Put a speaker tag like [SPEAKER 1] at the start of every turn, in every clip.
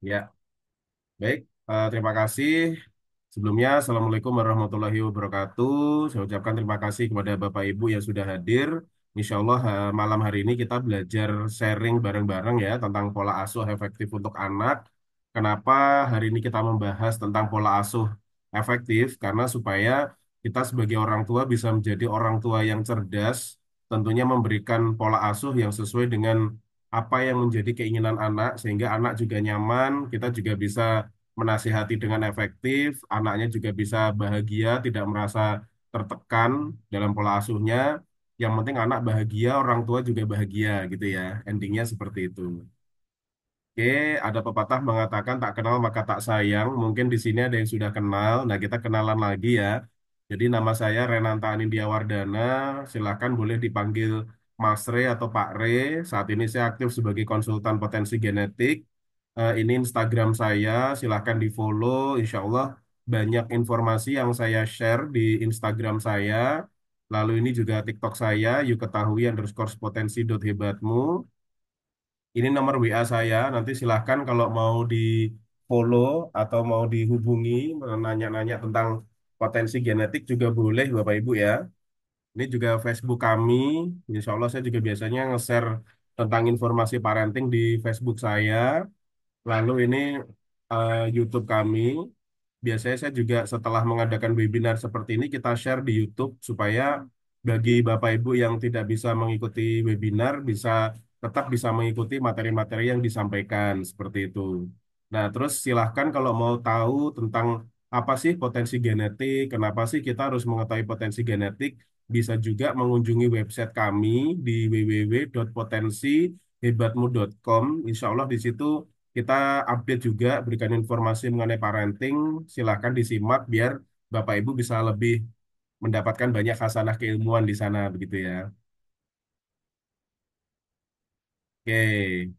[SPEAKER 1] Ya, baik. Terima kasih. Sebelumnya, Assalamualaikum warahmatullahi wabarakatuh. Saya ucapkan terima kasih kepada Bapak Ibu yang sudah hadir. Insya Allah malam hari ini kita belajar sharing bareng-bareng ya tentang pola asuh efektif untuk anak. Kenapa hari ini kita membahas tentang pola asuh efektif? Karena supaya kita sebagai orang tua bisa menjadi orang tua yang cerdas, tentunya memberikan pola asuh yang sesuai dengan apa yang menjadi keinginan anak, sehingga anak juga nyaman, kita juga bisa menasihati dengan efektif, anaknya juga bisa bahagia, tidak merasa tertekan dalam pola asuhnya. Yang penting anak bahagia, orang tua juga bahagia gitu ya. Endingnya seperti itu. Oke, ada pepatah mengatakan tak kenal maka tak sayang. Mungkin di sini ada yang sudah kenal. Nah, kita kenalan lagi ya. Jadi nama saya Renanta Anindya Wardana. Silakan boleh dipanggil Mas Re atau Pak Re. Saat ini saya aktif sebagai konsultan potensi genetik. Ini Instagram saya. Silakan di-follow. Insya Allah banyak informasi yang saya share di Instagram saya. Lalu ini juga TikTok saya. Yuk ketahui underscore potensi dot hebatmu. Ini nomor WA saya. Nanti silahkan kalau mau di follow atau mau dihubungi, nanya-nanya tentang potensi genetik juga boleh Bapak Ibu ya. Ini juga Facebook kami. Insya Allah saya juga biasanya nge-share tentang informasi parenting di Facebook saya. Lalu ini YouTube kami. Biasanya saya juga setelah mengadakan webinar seperti ini kita share di YouTube supaya bagi Bapak Ibu yang tidak bisa mengikuti webinar bisa tetap bisa mengikuti materi-materi yang disampaikan seperti itu. Nah, terus silahkan kalau mau tahu tentang apa sih potensi genetik, kenapa sih kita harus mengetahui potensi genetik, bisa juga mengunjungi website kami di www.potensihebatmu.com. Insya Allah di situ kita update juga, berikan informasi mengenai parenting. Silahkan disimak biar Bapak Ibu bisa lebih mendapatkan banyak khasanah keilmuan di sana, begitu ya. Oke,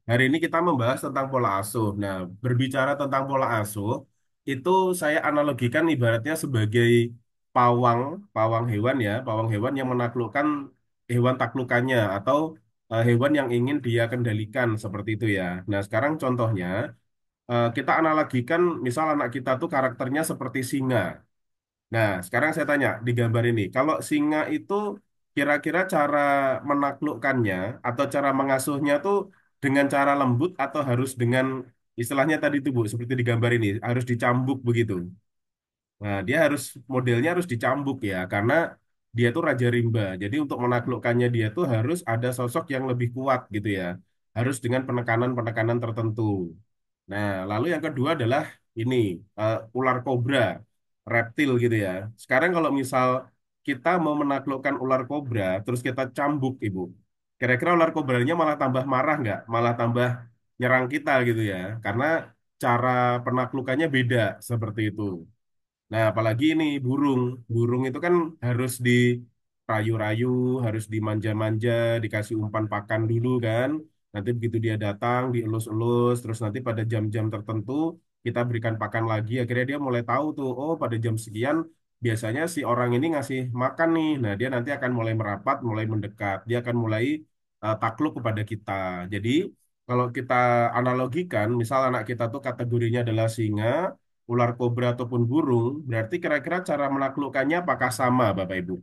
[SPEAKER 1] hari ini kita membahas tentang pola asuh. Nah, berbicara tentang pola asuh, itu saya analogikan ibaratnya sebagai pawang, pawang hewan ya, pawang hewan yang menaklukkan hewan taklukannya atau hewan yang ingin dia kendalikan seperti itu ya. Nah, sekarang contohnya kita analogikan misal anak kita tuh karakternya seperti singa. Nah, sekarang saya tanya di gambar ini, kalau singa itu kira-kira cara menaklukkannya atau cara mengasuhnya tuh dengan cara lembut atau harus dengan istilahnya tadi tuh Bu, seperti di gambar ini, harus dicambuk begitu. Nah, dia harus modelnya harus dicambuk ya, karena dia tuh Raja Rimba. Jadi untuk menaklukkannya dia tuh harus ada sosok yang lebih kuat gitu ya. Harus dengan penekanan-penekanan tertentu. Nah, lalu yang kedua adalah ini ular kobra, reptil gitu ya. Sekarang kalau misal kita mau menaklukkan ular kobra, terus kita cambuk, Ibu. Kira-kira ular kobranya malah tambah marah nggak? Malah tambah nyerang kita gitu ya. Karena cara penaklukannya beda seperti itu. Nah, apalagi ini burung. Burung itu kan harus dirayu-rayu, harus dimanja-manja, dikasih umpan pakan dulu kan. Nanti begitu dia datang, dielus-elus, terus nanti pada jam-jam tertentu kita berikan pakan lagi. Akhirnya dia mulai tahu tuh, oh pada jam sekian biasanya si orang ini ngasih makan nih. Nah, dia nanti akan mulai merapat, mulai mendekat. Dia akan mulai takluk kepada kita. Jadi, kalau kita analogikan, misal anak kita tuh kategorinya adalah singa, ular kobra ataupun burung, berarti kira-kira cara menaklukkannya apakah sama, Bapak Ibu?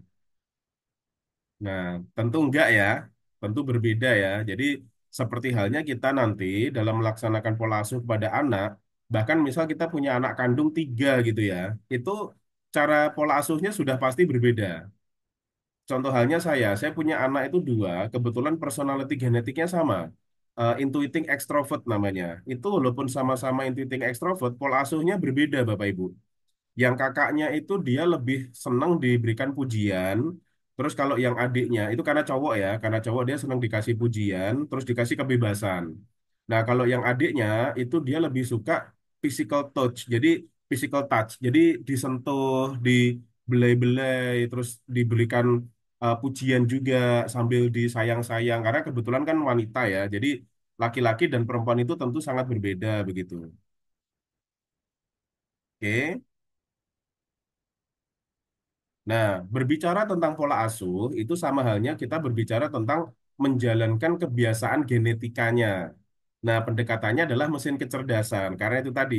[SPEAKER 1] Nah, tentu enggak ya, tentu berbeda ya. Jadi, seperti halnya kita nanti dalam melaksanakan pola asuh pada anak, bahkan misal kita punya anak kandung tiga gitu ya, itu cara pola asuhnya sudah pasti berbeda. Contoh halnya saya punya anak itu dua, kebetulan personality genetiknya sama. Intuiting extrovert namanya. Itu walaupun sama-sama intuiting extrovert, pola asuhnya berbeda Bapak Ibu. Yang kakaknya itu dia lebih senang diberikan pujian. Terus kalau yang adiknya itu karena cowok ya, karena cowok dia senang dikasih pujian, terus dikasih kebebasan. Nah, kalau yang adiknya itu dia lebih suka physical touch. Jadi physical touch. Jadi disentuh, dibelai-belai, terus diberikan pujian juga sambil disayang-sayang. Karena kebetulan kan wanita ya. Jadi laki-laki dan perempuan itu tentu sangat berbeda begitu. Oke. Nah, berbicara tentang pola asuh, itu sama halnya kita berbicara tentang menjalankan kebiasaan genetikanya. Nah, pendekatannya adalah mesin kecerdasan. Karena itu tadi,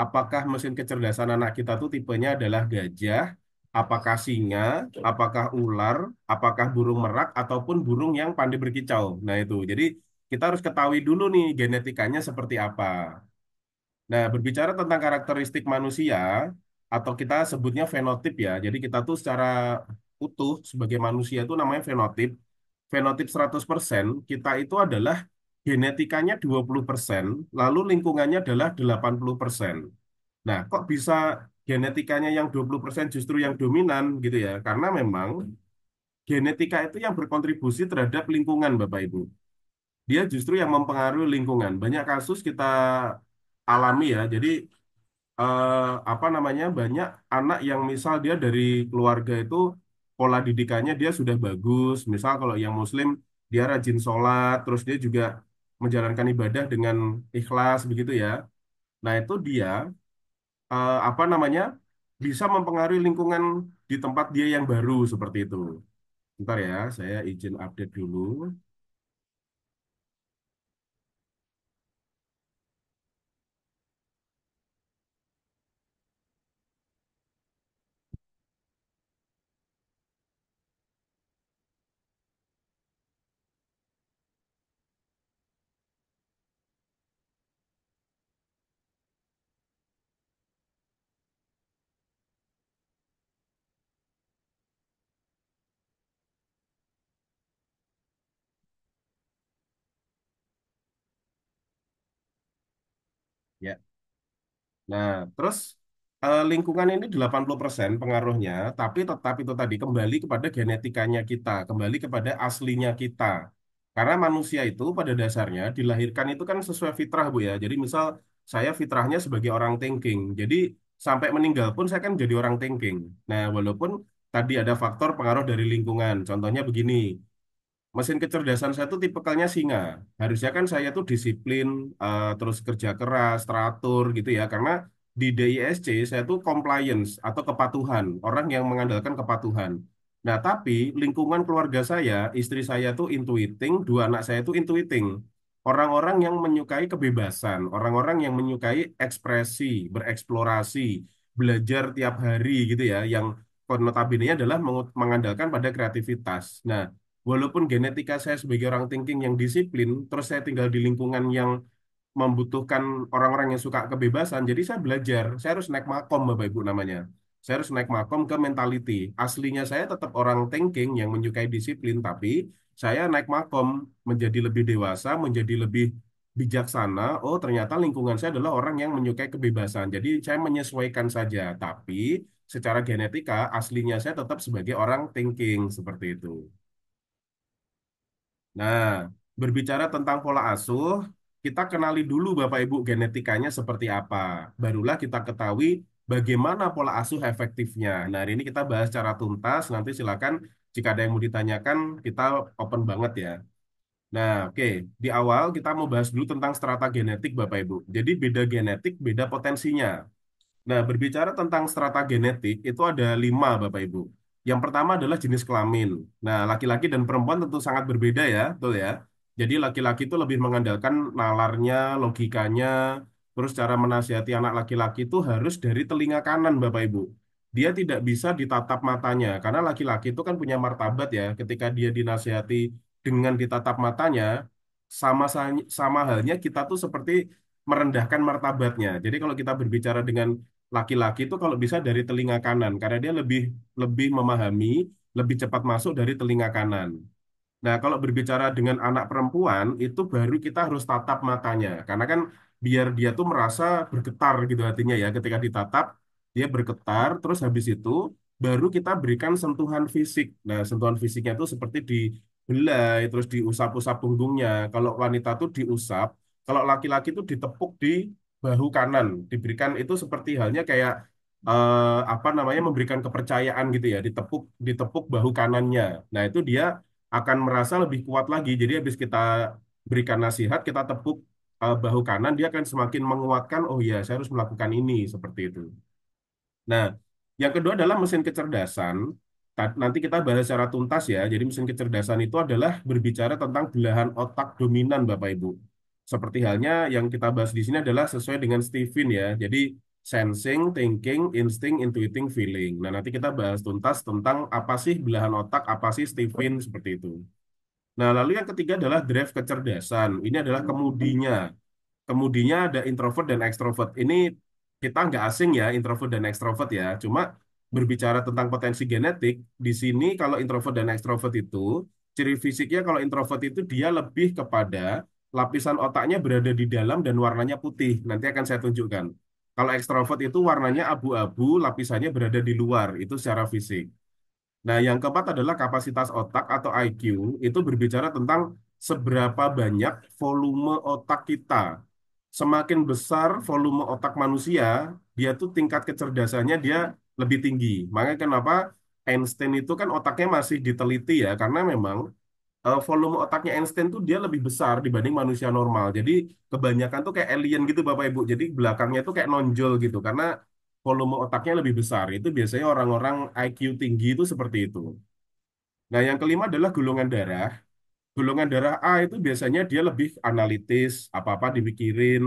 [SPEAKER 1] apakah mesin kecerdasan anak kita tuh tipenya adalah gajah, apakah singa, apakah ular, apakah burung merak, ataupun burung yang pandai berkicau. Nah, itu. Jadi, kita harus ketahui dulu nih genetikanya seperti apa. Nah, berbicara tentang karakteristik manusia, atau kita sebutnya fenotip ya. Jadi kita tuh secara utuh sebagai manusia itu namanya fenotip. Fenotip 100% kita itu adalah genetikanya 20%, lalu lingkungannya adalah 80%. Nah, kok bisa genetikanya yang 20% justru yang dominan gitu ya? Karena memang genetika itu yang berkontribusi terhadap lingkungan, Bapak Ibu. Dia justru yang mempengaruhi lingkungan. Banyak kasus kita alami ya. Jadi apa namanya banyak anak yang misal dia dari keluarga itu pola didikannya dia sudah bagus. Misal kalau yang Muslim dia rajin sholat, terus dia juga menjalankan ibadah dengan ikhlas begitu ya. Nah itu dia apa namanya bisa mempengaruhi lingkungan di tempat dia yang baru seperti itu. Bentar ya, saya izin update dulu. Ya. Nah, terus lingkungan ini 80% pengaruhnya, tapi tetap itu tadi kembali kepada genetikanya kita, kembali kepada aslinya kita. Karena manusia itu pada dasarnya dilahirkan itu kan sesuai fitrah, Bu ya. Jadi misal saya fitrahnya sebagai orang thinking. Jadi sampai meninggal pun saya kan jadi orang thinking. Nah, walaupun tadi ada faktor pengaruh dari lingkungan. Contohnya begini, mesin kecerdasan saya tuh tipikalnya singa. Harusnya kan saya tuh disiplin, terus kerja keras, teratur gitu ya. Karena di DISC saya tuh compliance atau kepatuhan, orang yang mengandalkan kepatuhan. Nah, tapi lingkungan keluarga saya, istri saya tuh intuiting, dua anak saya tuh intuiting. Orang-orang yang menyukai kebebasan, orang-orang yang menyukai ekspresi, bereksplorasi, belajar tiap hari gitu ya, yang notabene adalah mengandalkan pada kreativitas. Nah, walaupun genetika saya sebagai orang thinking yang disiplin, terus saya tinggal di lingkungan yang membutuhkan orang-orang yang suka kebebasan, jadi saya belajar, saya harus naik makom, Bapak Ibu namanya. Saya harus naik makom ke mentality. Aslinya saya tetap orang thinking yang menyukai disiplin, tapi saya naik makom menjadi lebih dewasa, menjadi lebih bijaksana. Oh, ternyata lingkungan saya adalah orang yang menyukai kebebasan. Jadi saya menyesuaikan saja, tapi secara genetika aslinya saya tetap sebagai orang thinking seperti itu. Nah, berbicara tentang pola asuh, kita kenali dulu Bapak Ibu genetikanya seperti apa. Barulah kita ketahui bagaimana pola asuh efektifnya. Nah, hari ini kita bahas secara tuntas. Nanti silakan jika ada yang mau ditanyakan, kita open banget ya. Nah, oke. Di awal kita mau bahas dulu tentang strata genetik Bapak Ibu. Jadi beda genetik, beda potensinya. Nah, berbicara tentang strata genetik, itu ada 5, Bapak Ibu. Yang pertama adalah jenis kelamin. Nah, laki-laki dan perempuan tentu sangat berbeda ya, betul ya. Jadi laki-laki itu lebih mengandalkan nalarnya, logikanya, terus cara menasihati anak laki-laki itu harus dari telinga kanan, Bapak Ibu. Dia tidak bisa ditatap matanya, karena laki-laki itu kan punya martabat ya. Ketika dia dinasihati dengan ditatap matanya, sama halnya kita tuh seperti merendahkan martabatnya. Jadi kalau kita berbicara dengan laki-laki itu kalau bisa dari telinga kanan karena dia lebih lebih memahami, lebih cepat masuk dari telinga kanan. Nah, kalau berbicara dengan anak perempuan itu baru kita harus tatap matanya karena kan biar dia tuh merasa bergetar gitu hatinya ya ketika ditatap dia bergetar terus habis itu baru kita berikan sentuhan fisik. Nah, sentuhan fisiknya itu seperti dibelai terus diusap-usap punggungnya. Kalau wanita tuh diusap, kalau laki-laki itu ditepuk di bahu kanan, diberikan itu seperti halnya kayak apa namanya memberikan kepercayaan gitu ya, ditepuk ditepuk bahu kanannya. Nah, itu dia akan merasa lebih kuat lagi. Jadi habis kita berikan nasihat, kita tepuk bahu kanan, dia akan semakin menguatkan, oh ya, saya harus melakukan ini, seperti itu. Nah, yang kedua adalah mesin kecerdasan. Nanti kita bahas secara tuntas ya. Jadi mesin kecerdasan itu adalah berbicara tentang belahan otak dominan, Bapak Ibu. Seperti halnya yang kita bahas di sini adalah sesuai dengan Steven ya. Jadi sensing, thinking, instinct, intuiting, feeling. Nah, nanti kita bahas tuntas tentang apa sih belahan otak, apa sih Steven seperti itu. Nah, lalu yang ketiga adalah drive kecerdasan. Ini adalah kemudinya. Kemudinya ada introvert dan extrovert. Ini kita nggak asing ya, introvert dan extrovert ya. Cuma berbicara tentang potensi genetik, di sini kalau introvert dan extrovert itu, ciri fisiknya kalau introvert itu dia lebih kepada lapisan otaknya berada di dalam dan warnanya putih. Nanti akan saya tunjukkan. Kalau extrovert itu warnanya abu-abu, lapisannya berada di luar. Itu secara fisik. Nah, yang keempat adalah kapasitas otak atau IQ. Itu berbicara tentang seberapa banyak volume otak kita. Semakin besar volume otak manusia, dia tuh tingkat kecerdasannya dia lebih tinggi. Makanya kenapa Einstein itu kan otaknya masih diteliti ya, karena memang volume otaknya Einstein tuh dia lebih besar dibanding manusia normal. Jadi kebanyakan tuh kayak alien gitu Bapak Ibu. Jadi belakangnya tuh kayak nonjol gitu, karena volume otaknya lebih besar. Itu biasanya orang-orang IQ tinggi itu seperti itu. Nah, yang kelima adalah golongan darah. Golongan darah A itu biasanya dia lebih analitis, apa-apa dipikirin,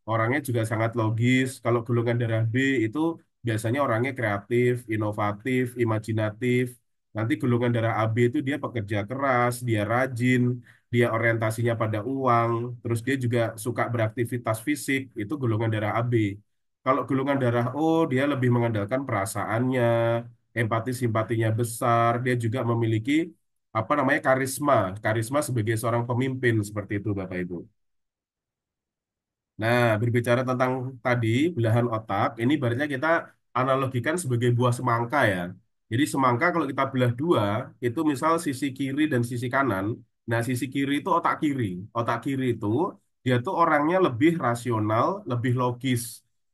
[SPEAKER 1] orangnya juga sangat logis. Kalau golongan darah B itu biasanya orangnya kreatif, inovatif, imajinatif. Nanti golongan darah AB itu dia pekerja keras, dia rajin, dia orientasinya pada uang, terus dia juga suka beraktivitas fisik, itu golongan darah AB. Kalau golongan darah O, dia lebih mengandalkan perasaannya, empati simpatinya besar, dia juga memiliki apa namanya karisma, karisma sebagai seorang pemimpin seperti itu Bapak Ibu. Nah, berbicara tentang tadi belahan otak, ini ibaratnya kita analogikan sebagai buah semangka ya. Jadi semangka kalau kita belah dua, itu misal sisi kiri dan sisi kanan. Nah, sisi kiri itu otak kiri. Otak kiri itu dia tuh orangnya lebih rasional, lebih logis.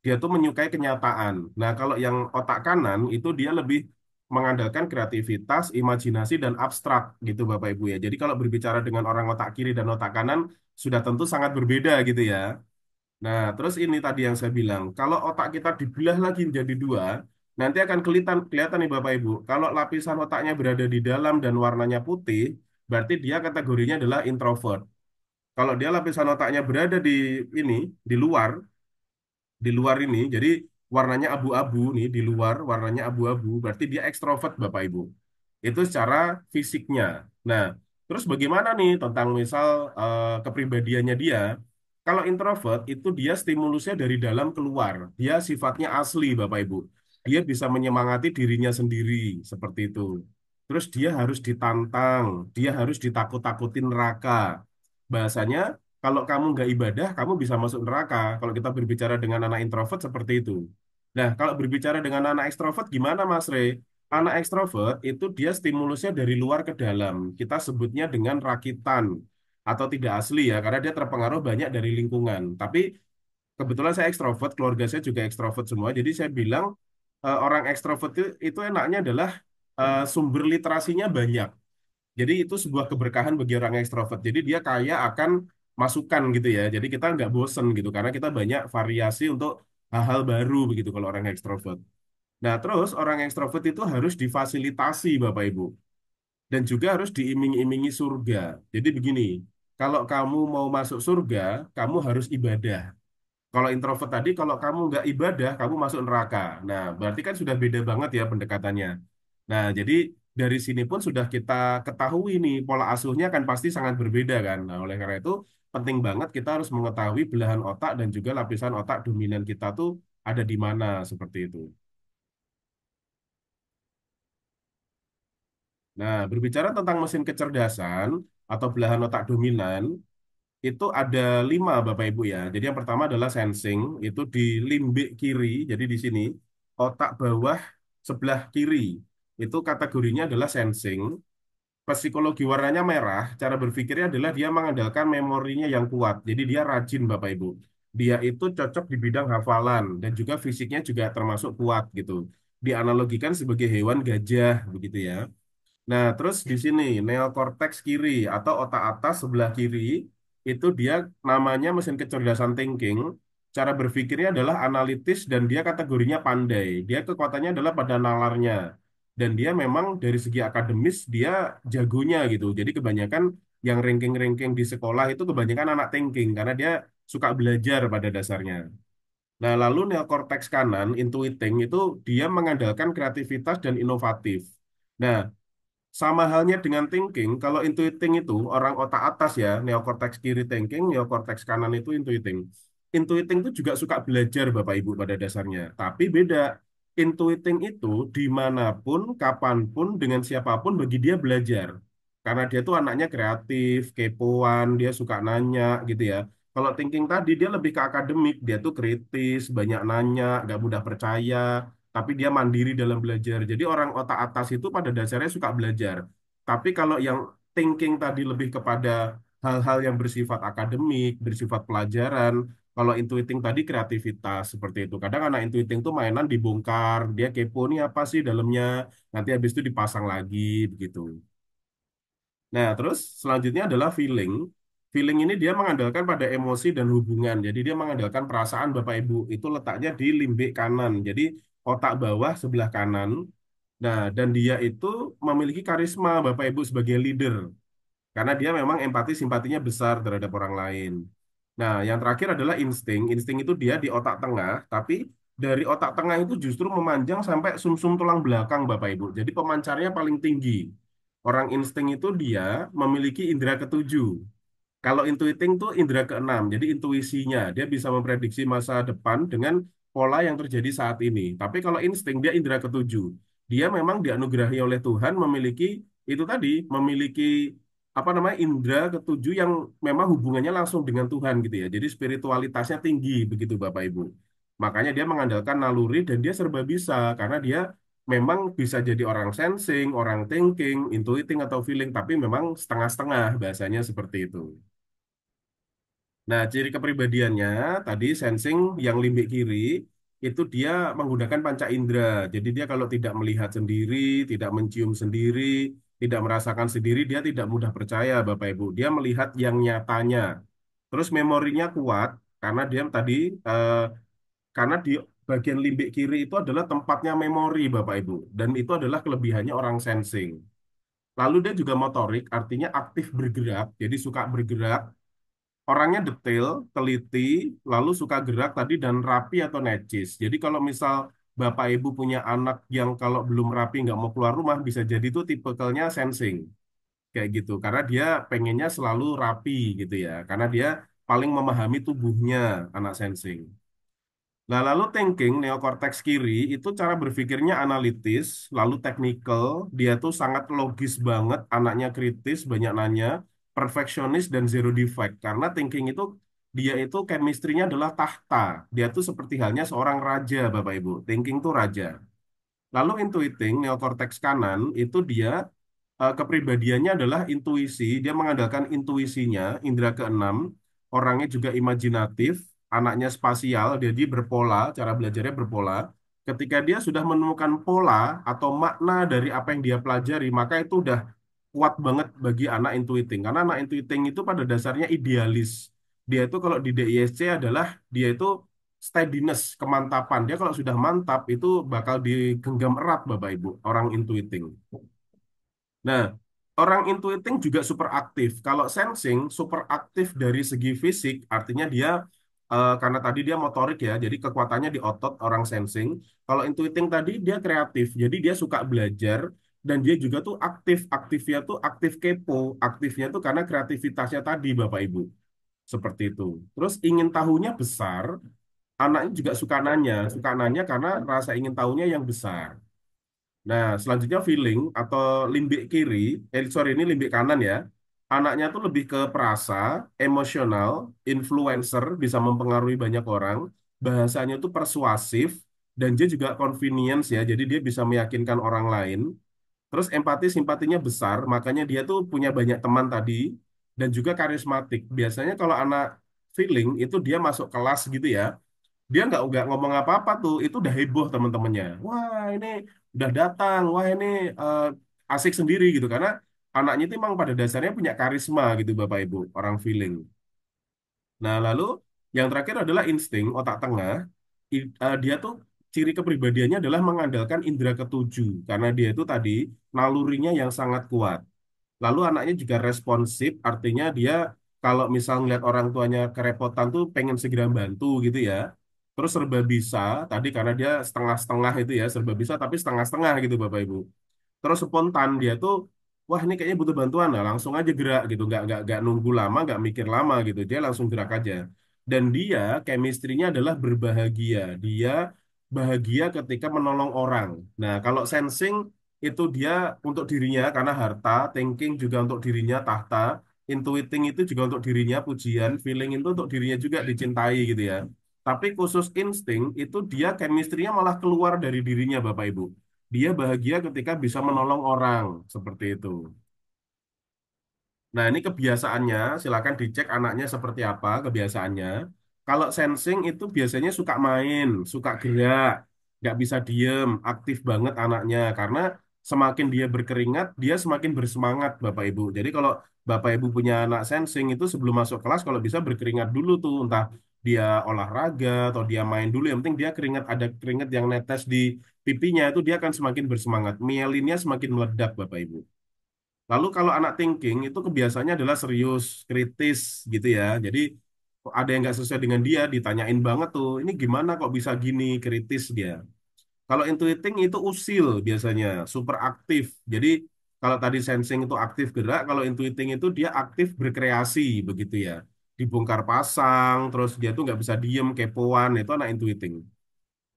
[SPEAKER 1] Dia tuh menyukai kenyataan. Nah, kalau yang otak kanan itu dia lebih mengandalkan kreativitas, imajinasi, dan abstrak gitu Bapak Ibu ya. Jadi kalau berbicara dengan orang otak kiri dan otak kanan, sudah tentu sangat berbeda gitu ya. Nah, terus ini tadi yang saya bilang, kalau otak kita dibelah lagi menjadi dua, nanti akan kelihatan, kelihatan nih Bapak Ibu, kalau lapisan otaknya berada di dalam dan warnanya putih, berarti dia kategorinya adalah introvert. Kalau dia lapisan otaknya berada di ini, di luar, di luar ini, jadi warnanya abu-abu nih, di luar warnanya abu-abu, berarti dia ekstrovert Bapak Ibu. Itu secara fisiknya. Nah, terus bagaimana nih tentang misal kepribadiannya dia? Kalau introvert itu dia stimulusnya dari dalam keluar. Dia sifatnya asli Bapak Ibu. Dia bisa menyemangati dirinya sendiri seperti itu. Terus dia harus ditantang, dia harus ditakut-takutin neraka. Bahasanya kalau kamu nggak ibadah, kamu bisa masuk neraka. Kalau kita berbicara dengan anak introvert seperti itu. Nah, kalau berbicara dengan anak ekstrovert gimana Mas Rey? Anak ekstrovert itu dia stimulusnya dari luar ke dalam. Kita sebutnya dengan rakitan atau tidak asli ya, karena dia terpengaruh banyak dari lingkungan. Tapi kebetulan saya ekstrovert, keluarga saya juga ekstrovert semua. Jadi saya bilang orang ekstrovert itu enaknya adalah sumber literasinya banyak. Jadi itu sebuah keberkahan bagi orang ekstrovert. Jadi dia kaya akan masukan gitu ya. Jadi kita nggak bosen gitu karena kita banyak variasi untuk hal-hal baru begitu kalau orang ekstrovert. Nah, terus orang ekstrovert itu harus difasilitasi Bapak Ibu dan juga harus diiming-imingi surga. Jadi begini, kalau kamu mau masuk surga, kamu harus ibadah. Kalau introvert tadi, kalau kamu nggak ibadah, kamu masuk neraka. Nah, berarti kan sudah beda banget ya pendekatannya. Nah, jadi dari sini pun sudah kita ketahui nih, pola asuhnya kan pasti sangat berbeda kan. Nah, oleh karena itu penting banget kita harus mengetahui belahan otak dan juga lapisan otak dominan kita tuh ada di mana seperti itu. Nah, berbicara tentang mesin kecerdasan atau belahan otak dominan, itu ada 5 Bapak Ibu ya. Jadi yang pertama adalah sensing, itu di limbik kiri, jadi di sini otak bawah sebelah kiri itu kategorinya adalah sensing. Psikologi warnanya merah, cara berpikirnya adalah dia mengandalkan memorinya yang kuat. Jadi dia rajin Bapak Ibu. Dia itu cocok di bidang hafalan dan juga fisiknya juga termasuk kuat gitu. Dianalogikan sebagai hewan gajah begitu ya. Nah, terus di sini neokorteks kiri atau otak atas sebelah kiri itu dia namanya mesin kecerdasan thinking. Cara berpikirnya adalah analitis dan dia kategorinya pandai. Dia kekuatannya adalah pada nalarnya. Dan dia memang dari segi akademis dia jagonya gitu. Jadi kebanyakan yang ranking-ranking di sekolah itu kebanyakan anak thinking karena dia suka belajar pada dasarnya. Nah, lalu neokorteks kanan, intuiting itu dia mengandalkan kreativitas dan inovatif. Nah, sama halnya dengan thinking, kalau intuiting itu orang otak atas ya, neokorteks kiri thinking, neokorteks kanan itu intuiting. Intuiting itu juga suka belajar Bapak Ibu pada dasarnya, tapi beda. Intuiting itu dimanapun, kapanpun, dengan siapapun bagi dia belajar. Karena dia tuh anaknya kreatif, kepoan, dia suka nanya gitu ya. Kalau thinking tadi dia lebih ke akademik, dia tuh kritis, banyak nanya, gak mudah percaya, tapi dia mandiri dalam belajar. Jadi orang otak atas itu pada dasarnya suka belajar. Tapi kalau yang thinking tadi lebih kepada hal-hal yang bersifat akademik, bersifat pelajaran. Kalau intuiting tadi kreativitas seperti itu. Kadang anak intuiting tuh mainan dibongkar, dia kepo nih apa sih dalamnya, nanti habis itu dipasang lagi begitu. Nah, terus selanjutnya adalah feeling. Feeling ini dia mengandalkan pada emosi dan hubungan. Jadi dia mengandalkan perasaan Bapak Ibu. Itu letaknya di limbik kanan. Jadi otak bawah sebelah kanan. Nah, dan dia itu memiliki karisma Bapak Ibu sebagai leader. Karena dia memang empati simpatinya besar terhadap orang lain. Nah, yang terakhir adalah insting. Insting itu dia di otak tengah, tapi dari otak tengah itu justru memanjang sampai sumsum tulang belakang Bapak Ibu. Jadi pemancarnya paling tinggi. Orang insting itu dia memiliki indera ketujuh. Kalau intuiting tuh indera keenam, jadi intuisinya dia bisa memprediksi masa depan dengan pola yang terjadi saat ini. Tapi kalau insting dia indera ketujuh, dia memang dianugerahi oleh Tuhan memiliki itu tadi, memiliki apa namanya indera ketujuh yang memang hubungannya langsung dengan Tuhan gitu ya. Jadi spiritualitasnya tinggi begitu Bapak Ibu. Makanya dia mengandalkan naluri dan dia serba bisa karena dia memang bisa jadi orang sensing, orang thinking, intuiting atau feeling, tapi memang setengah-setengah bahasanya seperti itu. Nah, ciri kepribadiannya tadi sensing yang limbik kiri itu dia menggunakan panca indera. Jadi dia kalau tidak melihat sendiri, tidak mencium sendiri, tidak merasakan sendiri, dia tidak mudah percaya Bapak Ibu. Dia melihat yang nyatanya. Terus memorinya kuat karena dia tadi eh, karena di bagian limbik kiri itu adalah tempatnya memori Bapak Ibu dan itu adalah kelebihannya orang sensing. Lalu dia juga motorik, artinya aktif bergerak, jadi suka bergerak. Orangnya detail, teliti, lalu suka gerak tadi dan rapi atau necis. Jadi kalau misal Bapak Ibu punya anak yang kalau belum rapi nggak mau keluar rumah, bisa jadi itu tipikalnya sensing. Kayak gitu. Karena dia pengennya selalu rapi gitu ya. Karena dia paling memahami tubuhnya anak sensing. Nah, lalu thinking, neokorteks kiri, itu cara berpikirnya analitis, lalu technical, dia tuh sangat logis banget, anaknya kritis, banyak nanya, perfeksionis, dan zero defect. Karena thinking itu, dia itu chemistry-nya adalah tahta. Dia tuh seperti halnya seorang raja, Bapak Ibu. Thinking tuh raja. Lalu intuiting, neokorteks kanan, itu dia kepribadiannya adalah intuisi, dia mengandalkan intuisinya, indera keenam, orangnya juga imajinatif, anaknya spasial, jadi berpola, cara belajarnya berpola. Ketika dia sudah menemukan pola atau makna dari apa yang dia pelajari, maka itu udah kuat banget bagi anak intuiting. Karena anak intuiting itu pada dasarnya idealis. Dia itu kalau di DISC adalah dia itu steadiness, kemantapan. Dia kalau sudah mantap itu bakal digenggam erat Bapak Ibu, orang intuiting. Nah, orang intuiting juga super aktif. Kalau sensing super aktif dari segi fisik, artinya dia karena tadi dia motorik ya, jadi kekuatannya di otot orang sensing. Kalau intuiting tadi dia kreatif, jadi dia suka belajar dan dia juga tuh aktif. Aktifnya tuh aktif kepo, aktifnya tuh karena kreativitasnya tadi Bapak Ibu. Seperti itu. Terus ingin tahunya besar, anaknya juga suka nanya karena rasa ingin tahunya yang besar. Nah, selanjutnya feeling atau limbik kiri, sorry ini limbik kanan ya. Anaknya tuh lebih ke perasa, emosional, influencer, bisa mempengaruhi banyak orang. Bahasanya tuh persuasif, dan dia juga convenience ya, jadi dia bisa meyakinkan orang lain. Terus empati simpatinya besar, makanya dia tuh punya banyak teman tadi, dan juga karismatik. Biasanya kalau anak feeling itu dia masuk kelas gitu ya, dia nggak ngomong apa-apa tuh itu udah heboh teman-temannya wah ini udah datang wah ini eh, asik sendiri gitu karena anaknya itu memang pada dasarnya punya karisma gitu Bapak Ibu orang feeling. Nah lalu yang terakhir adalah insting otak tengah. Dia tuh ciri kepribadiannya adalah mengandalkan indera ketujuh karena dia itu tadi nalurinya yang sangat kuat. Lalu anaknya juga responsif, artinya dia kalau misal ngeliat orang tuanya kerepotan tuh pengen segera bantu gitu ya. Terus serba bisa, tadi karena dia setengah-setengah itu ya, serba bisa tapi setengah-setengah gitu Bapak Ibu. Terus spontan dia tuh, wah ini kayaknya butuh bantuan, nah langsung aja gerak gitu, nggak nunggu lama, nggak mikir lama gitu, dia langsung gerak aja. Dan dia chemistry-nya adalah berbahagia, dia bahagia ketika menolong orang. Nah kalau sensing itu dia untuk dirinya karena harta, thinking juga untuk dirinya tahta, intuiting itu juga untuk dirinya pujian, feeling itu untuk dirinya juga dicintai gitu ya. Tapi khusus insting itu dia chemistry-nya malah keluar dari dirinya Bapak Ibu. Dia bahagia ketika bisa menolong orang, seperti itu. Nah, ini kebiasaannya, silakan dicek anaknya seperti apa kebiasaannya. Kalau sensing itu biasanya suka main, suka gerak, nggak bisa diem, aktif banget anaknya. Karena semakin dia berkeringat, dia semakin bersemangat, Bapak Ibu. Jadi kalau Bapak Ibu punya anak sensing itu sebelum masuk kelas, kalau bisa berkeringat dulu tuh, entah dia olahraga atau dia main dulu. Yang penting dia keringat, ada keringat yang netes di pipinya, itu dia akan semakin bersemangat. Mielinnya semakin meledak, Bapak Ibu. Lalu kalau anak thinking itu kebiasaannya adalah serius, kritis gitu ya. Jadi ada yang nggak sesuai dengan dia, ditanyain banget tuh, ini gimana kok bisa gini, kritis dia. Kalau intuiting itu usil biasanya, super aktif. Jadi kalau tadi sensing itu aktif gerak, kalau intuiting itu dia aktif berkreasi begitu ya. Dibongkar pasang, terus dia tuh nggak bisa diem, kepoan, itu anak intuiting.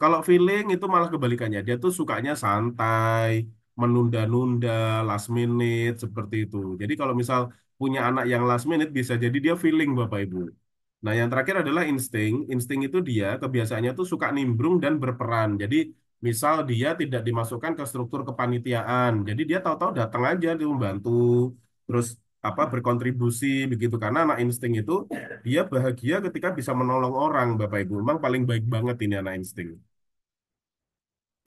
[SPEAKER 1] Kalau feeling itu malah kebalikannya. Dia tuh sukanya santai, menunda-nunda, last minute, seperti itu. Jadi kalau misal punya anak yang last minute, bisa jadi dia feeling Bapak Ibu. Nah yang terakhir adalah insting. Insting itu dia kebiasaannya tuh suka nimbrung dan berperan. Jadi misal dia tidak dimasukkan ke struktur kepanitiaan. Jadi dia tahu-tahu datang aja, dia membantu. Terus apa berkontribusi begitu. Karena anak insting itu dia bahagia ketika bisa menolong orang Bapak Ibu. Memang paling baik banget ini anak insting.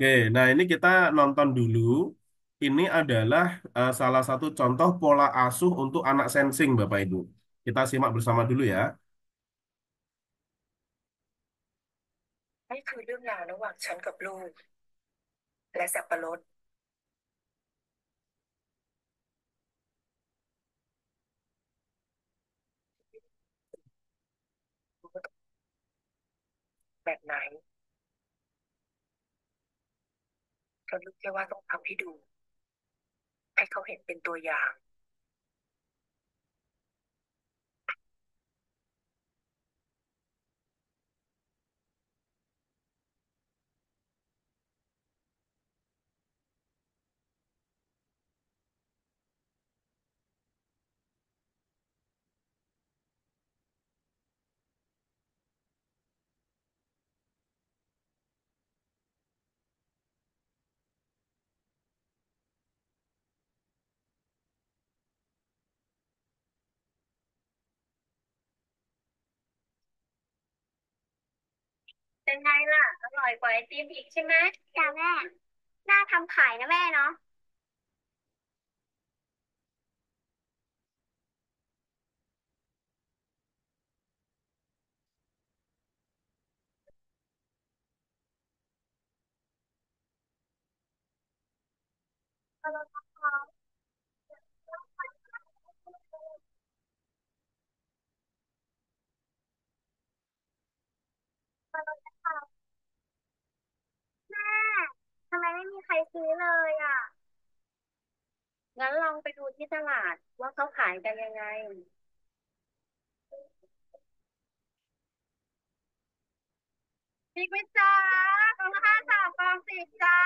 [SPEAKER 1] Oke, nah ini kita nonton dulu. Ini adalah salah satu contoh pola asuh untuk anak sensing, Bapak Ibu. Kita simak bersama dulu ya.
[SPEAKER 2] นี่คือเรื่องราวระหว่างฉันกับลูกและสับปะรดแบบไหนก็รู้แค่ว่าต้องทำให้ดูให้เขาเห็นเป็นตัวอย่างเป็นไงล่ะอร่อยกว่าไอติมอีกใช่ไหมจ้าแม่น่าทำขายนะแม่เนาะแม่ทำไมไม่มีใครซื้อเลยอ่ะงั้นลองไปดูที่ตลาดว่าเขาขายกันยังไงพริกไหมจ้ากล่องละ53 กล่อง 10จ้า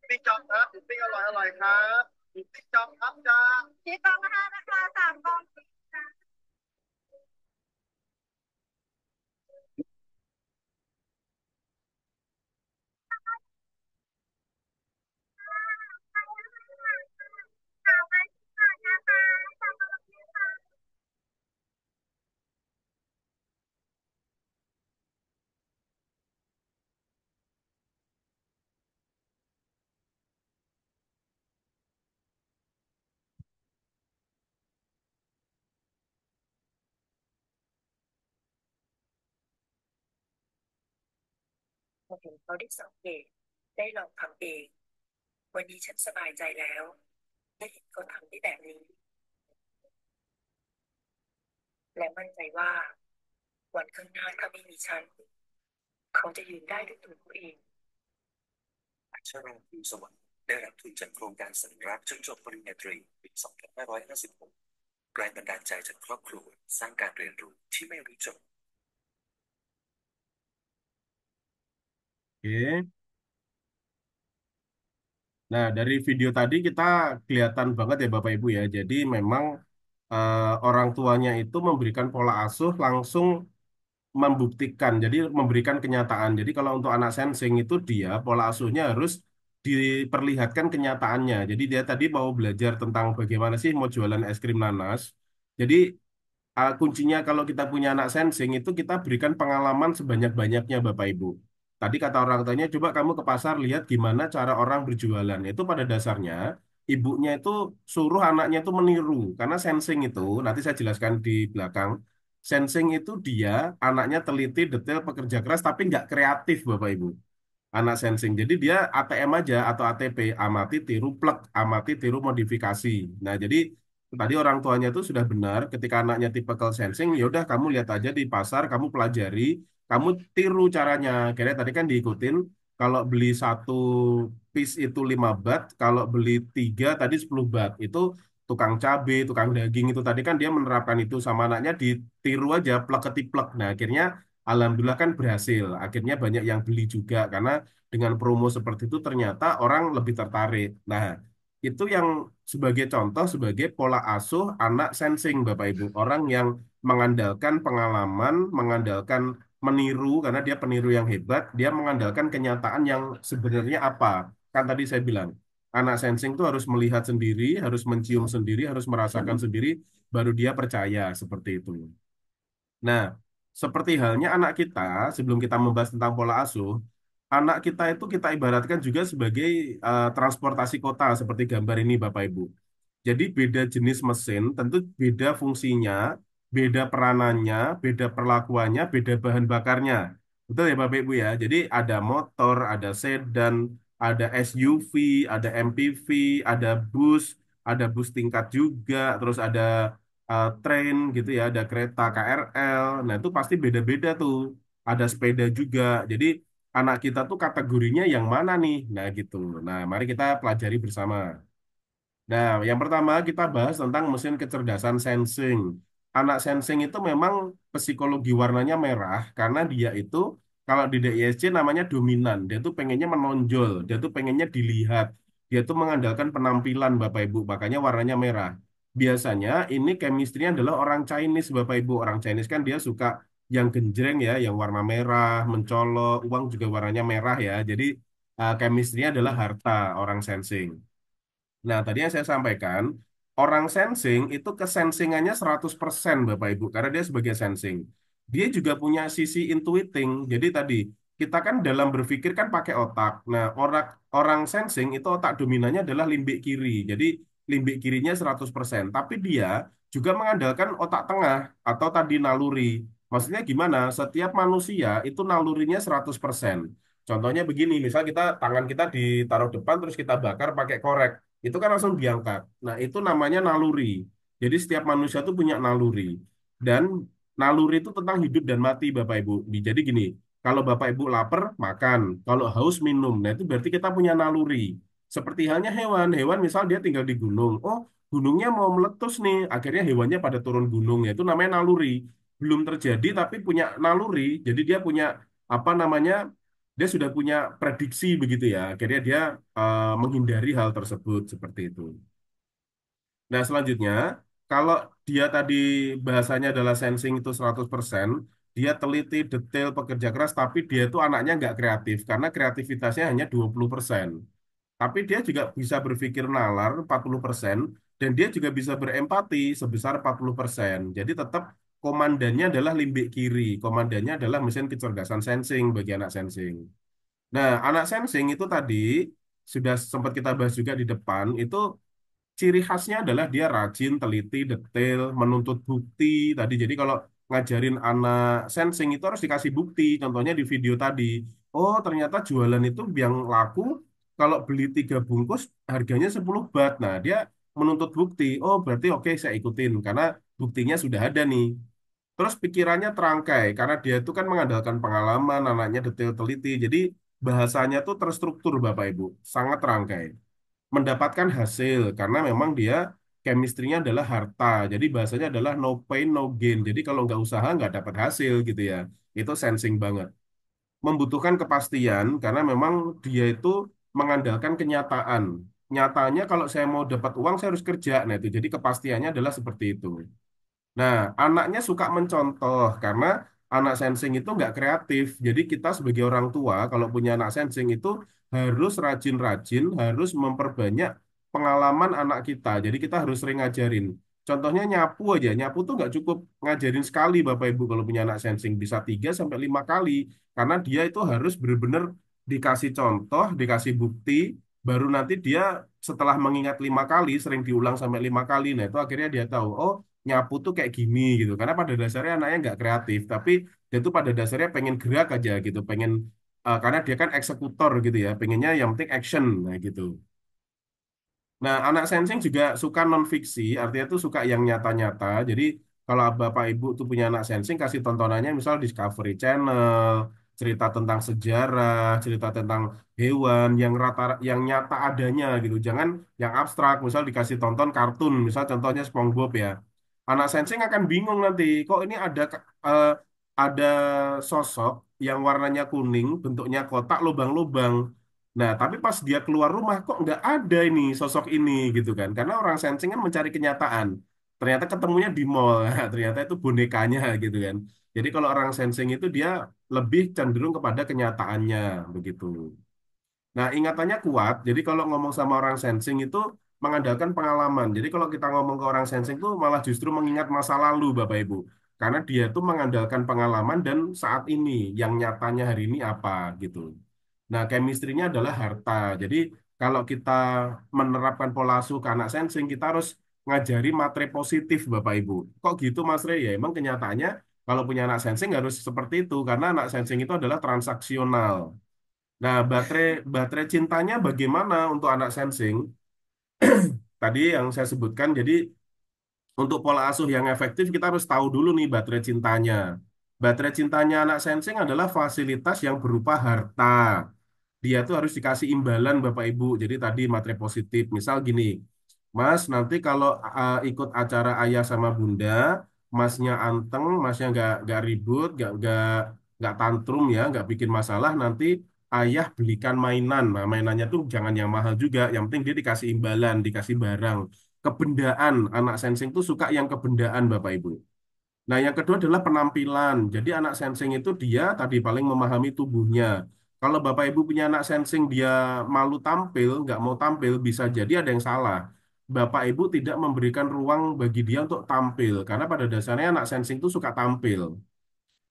[SPEAKER 2] พริกจอมครับพริกอร่อยอร่อยครับพริกจอมครับจ้าพริกกล่องละ 5นะคะ3 กล่อง 10จ้า พอเห็นเขาได้สังเกตได้ลองทำเองวันนี้ฉันสบายใจแล้ว
[SPEAKER 3] ได้เห็นเขาทำได้แบบนี้และมั่นใจว่าวันข้างหน้าถ้าไม่มีฉันเขาจะยืนได้ด้วยตัวเขาเอง ชราภูสวัสดิ์ได้รับทุนจากโครงการสัญรักษ์จนจบปริญญาตรีปี2556แรงบันดาลใจจากครอบครัวสร้างการเรียนรู้ที่ไม่รู้จบ
[SPEAKER 1] Oke. Nah, dari video tadi kita kelihatan banget ya Bapak Ibu ya. Jadi memang orang tuanya itu memberikan pola asuh langsung membuktikan, jadi memberikan kenyataan. Jadi kalau untuk anak sensing itu dia pola asuhnya harus diperlihatkan kenyataannya. Jadi dia tadi mau belajar tentang bagaimana sih mau jualan es krim nanas. Jadi kuncinya kalau kita punya anak sensing itu kita berikan pengalaman sebanyak-banyaknya Bapak Ibu. Tadi kata orang tuanya, coba kamu ke pasar lihat gimana cara orang berjualan. Itu pada dasarnya ibunya itu suruh anaknya itu meniru. Karena sensing itu, nanti saya jelaskan di belakang. Sensing itu dia anaknya teliti, detail, pekerja keras, tapi nggak kreatif Bapak Ibu anak sensing. Jadi dia ATM aja atau ATP, amati tiru plek, amati tiru modifikasi. Nah, jadi tadi orang tuanya itu sudah benar ketika anaknya tipikal sensing, ya udah kamu lihat aja di pasar, kamu pelajari, kamu tiru caranya. Kira tadi kan diikutin kalau beli satu piece itu 5 bat, kalau beli tiga tadi 10 bat. Itu tukang cabe, tukang daging itu tadi kan dia menerapkan itu sama anaknya ditiru aja plek ketiplek. Nah, akhirnya alhamdulillah kan berhasil. Akhirnya banyak yang beli juga karena dengan promo seperti itu ternyata orang lebih tertarik. Nah, itu yang sebagai contoh, sebagai pola asuh anak sensing, Bapak Ibu. Orang yang mengandalkan pengalaman, mengandalkan meniru, karena dia peniru yang hebat, dia mengandalkan kenyataan yang sebenarnya apa. Kan tadi saya bilang, anak sensing itu harus melihat sendiri, harus mencium sendiri, harus merasakan sendiri, baru dia percaya seperti itu. Nah, seperti halnya anak kita, sebelum kita membahas tentang pola asuh, anak kita itu kita ibaratkan juga sebagai transportasi kota, seperti gambar ini Bapak Ibu. Jadi beda jenis mesin, tentu beda fungsinya, beda peranannya, beda perlakuannya, beda bahan bakarnya. Betul ya Bapak Ibu ya? Jadi ada motor, ada sedan, ada SUV, ada MPV, ada bus tingkat juga, terus ada train gitu ya, ada kereta KRL. Nah itu pasti beda-beda tuh. Ada sepeda juga. Jadi anak kita tuh kategorinya yang mana nih? Nah gitu. Nah mari kita pelajari bersama. Nah, yang pertama kita bahas tentang mesin kecerdasan sensing. Anak sensing itu memang psikologi warnanya merah karena dia itu kalau di DISC namanya dominan. Dia tuh pengennya menonjol, dia tuh pengennya dilihat. Dia tuh mengandalkan penampilan Bapak Ibu, makanya warnanya merah. Biasanya ini chemistry-nya adalah orang Chinese Bapak Ibu. Orang Chinese kan dia suka yang genjreng ya, yang warna merah, mencolok, uang juga warnanya merah ya. Jadi chemistry-nya adalah harta orang sensing. Nah, tadi yang saya sampaikan, orang sensing itu kesensingannya 100% Bapak Ibu, karena dia sebagai sensing. Dia juga punya sisi intuiting. Jadi tadi, kita kan dalam berpikir kan pakai otak. Nah, orang orang sensing itu otak dominannya adalah limbik kiri. Jadi, limbik kirinya 100%. Tapi dia juga mengandalkan otak tengah atau tadi naluri. Maksudnya gimana? Setiap manusia itu nalurinya 100%. Contohnya begini, misal tangan kita ditaruh depan terus kita bakar pakai korek itu kan langsung diangkat. Nah, itu namanya naluri. Jadi setiap manusia itu punya naluri. Dan naluri itu tentang hidup dan mati, Bapak Ibu. Jadi gini, kalau Bapak Ibu lapar, makan. Kalau haus, minum. Nah, itu berarti kita punya naluri. Seperti halnya hewan. Hewan misal dia tinggal di gunung. Oh, gunungnya mau meletus nih. Akhirnya hewannya pada turun gunung. Ya, itu namanya naluri. Belum terjadi, tapi punya naluri. Jadi dia punya, apa namanya, dia sudah punya prediksi begitu ya. Akhirnya dia menghindari hal tersebut seperti itu. Nah, selanjutnya, kalau dia tadi bahasanya adalah sensing itu 100%, dia teliti, detail, pekerja keras, tapi dia itu anaknya nggak kreatif, karena kreativitasnya hanya 20%. Tapi dia juga bisa berpikir nalar 40%, dan dia juga bisa berempati sebesar 40%. Jadi tetap komandannya adalah limbik kiri, komandannya adalah mesin kecerdasan sensing bagi anak sensing. Nah, anak sensing itu tadi sudah sempat kita bahas juga di depan, itu ciri khasnya adalah dia rajin, teliti, detail, menuntut bukti tadi. Jadi kalau ngajarin anak sensing itu harus dikasih bukti. Contohnya di video tadi, oh ternyata jualan itu yang laku kalau beli 3 bungkus harganya 10 bat. Nah, dia menuntut bukti, oh berarti oke saya ikutin karena buktinya sudah ada nih. Terus pikirannya terangkai karena dia itu kan mengandalkan pengalaman, anaknya detail teliti. Jadi bahasanya tuh terstruktur Bapak Ibu, sangat terangkai. Mendapatkan hasil karena memang dia chemistry-nya adalah harta. Jadi bahasanya adalah no pain no gain. Jadi kalau nggak usaha nggak dapat hasil gitu ya. Itu sensing banget. Membutuhkan kepastian karena memang dia itu mengandalkan kenyataan. Nyatanya kalau saya mau dapat uang saya harus kerja. Nah itu jadi kepastiannya adalah seperti itu. Nah, anaknya suka mencontoh karena anak sensing itu nggak kreatif. Jadi kita sebagai orang tua kalau punya anak sensing itu harus rajin-rajin, harus memperbanyak pengalaman anak kita. Jadi kita harus sering ngajarin. Contohnya nyapu aja, nyapu tuh nggak cukup ngajarin sekali Bapak Ibu kalau punya anak sensing bisa 3 sampai 5 kali karena dia itu harus benar-benar dikasih contoh, dikasih bukti, baru nanti dia setelah mengingat 5 kali, sering diulang sampai 5 kali. Nah itu akhirnya dia tahu, oh nyapu tuh kayak gini gitu. Karena pada dasarnya anaknya nggak kreatif, tapi dia tuh pada dasarnya pengen gerak aja gitu, pengen karena dia kan eksekutor gitu ya, pengennya yang penting action, nah gitu. Nah, anak sensing juga suka non-fiksi, artinya tuh suka yang nyata-nyata. Jadi kalau Bapak Ibu tuh punya anak sensing, kasih tontonannya misal Discovery Channel, cerita tentang sejarah, cerita tentang hewan yang yang nyata adanya gitu. Jangan yang abstrak, misal dikasih tonton kartun, misal contohnya SpongeBob ya. Anak sensing akan bingung nanti, kok ini eh, ada sosok yang warnanya kuning, bentuknya kotak, lubang-lubang. Nah, tapi pas dia keluar rumah kok nggak ada ini sosok ini gitu kan? Karena orang sensing kan mencari kenyataan. Ternyata ketemunya di mall, ternyata itu bonekanya gitu kan. Jadi kalau orang sensing itu dia lebih cenderung kepada kenyataannya begitu. Nah, ingatannya kuat. Jadi kalau ngomong sama orang sensing itu mengandalkan pengalaman. Jadi kalau kita ngomong ke orang sensing itu malah justru mengingat masa lalu, Bapak Ibu. Karena dia itu mengandalkan pengalaman dan saat ini, yang nyatanya hari ini apa gitu. Nah, chemistry-nya adalah harta. Jadi kalau kita menerapkan pola asuh ke anak sensing, kita harus ngajari materi positif, Bapak Ibu. Kok gitu, Mas Rey? Ya, emang kenyataannya kalau punya anak sensing harus seperti itu, karena anak sensing itu adalah transaksional. Nah, baterai baterai cintanya bagaimana untuk anak sensing? Tadi yang saya sebutkan, jadi untuk pola asuh yang efektif kita harus tahu dulu nih baterai cintanya. Baterai cintanya anak sensing adalah fasilitas yang berupa harta. Dia tuh harus dikasih imbalan Bapak Ibu. Jadi tadi materi positif. Misal gini, Mas nanti kalau ikut acara ayah sama bunda, masnya anteng, masnya nggak ribut, nggak tantrum ya, nggak bikin masalah. Nanti ayah belikan mainan. Nah mainannya tuh jangan yang mahal juga. Yang penting dia dikasih imbalan, dikasih barang. Kebendaan, anak sensing tuh suka yang kebendaan Bapak Ibu. Nah, yang kedua adalah penampilan. Jadi anak sensing itu dia tadi paling memahami tubuhnya. Kalau Bapak Ibu punya anak sensing dia malu tampil, nggak mau tampil, bisa jadi ada yang salah. Bapak Ibu tidak memberikan ruang bagi dia untuk tampil, karena pada dasarnya anak sensing itu suka tampil.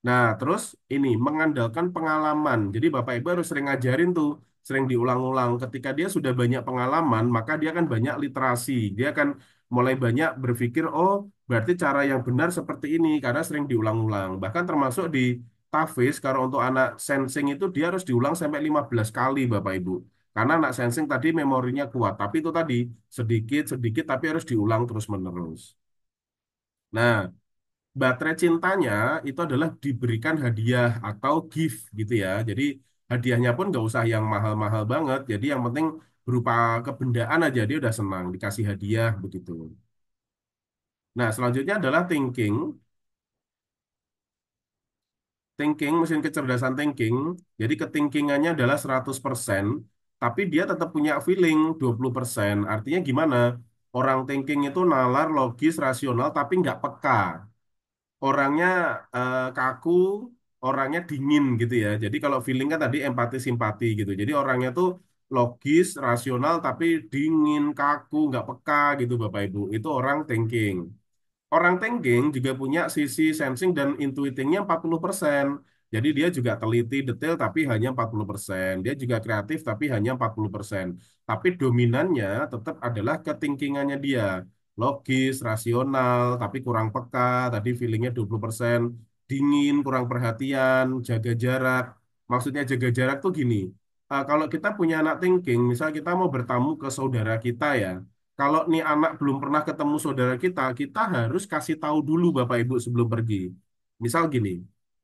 [SPEAKER 1] Nah, terus ini mengandalkan pengalaman. Jadi Bapak Ibu harus sering ngajarin tuh, sering diulang-ulang. Ketika dia sudah banyak pengalaman, maka dia akan banyak literasi. Dia akan mulai banyak berpikir, oh, berarti cara yang benar seperti ini karena sering diulang-ulang. Bahkan termasuk di TAFIS, kalau untuk anak sensing itu dia harus diulang sampai 15 kali, Bapak Ibu. Karena anak sensing tadi memorinya kuat, tapi itu tadi sedikit-sedikit tapi harus diulang terus-menerus. Nah, baterai cintanya itu adalah diberikan hadiah atau gift gitu ya. Jadi hadiahnya pun nggak usah yang mahal-mahal banget. Jadi yang penting berupa kebendaan aja dia udah senang dikasih hadiah begitu. Nah selanjutnya adalah thinking. Thinking, mesin kecerdasan thinking. Jadi kethinkingannya adalah 100%, tapi dia tetap punya feeling 20%. Artinya gimana? Orang thinking itu nalar, logis, rasional, tapi nggak peka. Orangnya kaku, orangnya dingin gitu ya. Jadi kalau feeling kan tadi empati simpati gitu. Jadi orangnya tuh logis, rasional tapi dingin, kaku, nggak peka gitu Bapak Ibu. Itu orang thinking. Orang thinking juga punya sisi sensing dan intuitingnya 40%. Jadi dia juga teliti detail tapi hanya 40%. Dia juga kreatif tapi hanya 40%. Tapi dominannya tetap adalah kethinkingannya dia. Logis, rasional, tapi kurang peka. Tadi feelingnya 20%. Dingin, kurang perhatian, jaga jarak. Maksudnya jaga jarak tuh gini. Kalau kita punya anak thinking, misal kita mau bertamu ke saudara kita ya. kalau nih anak belum pernah ketemu saudara kita, kita harus kasih tahu dulu Bapak Ibu sebelum pergi. Misal gini,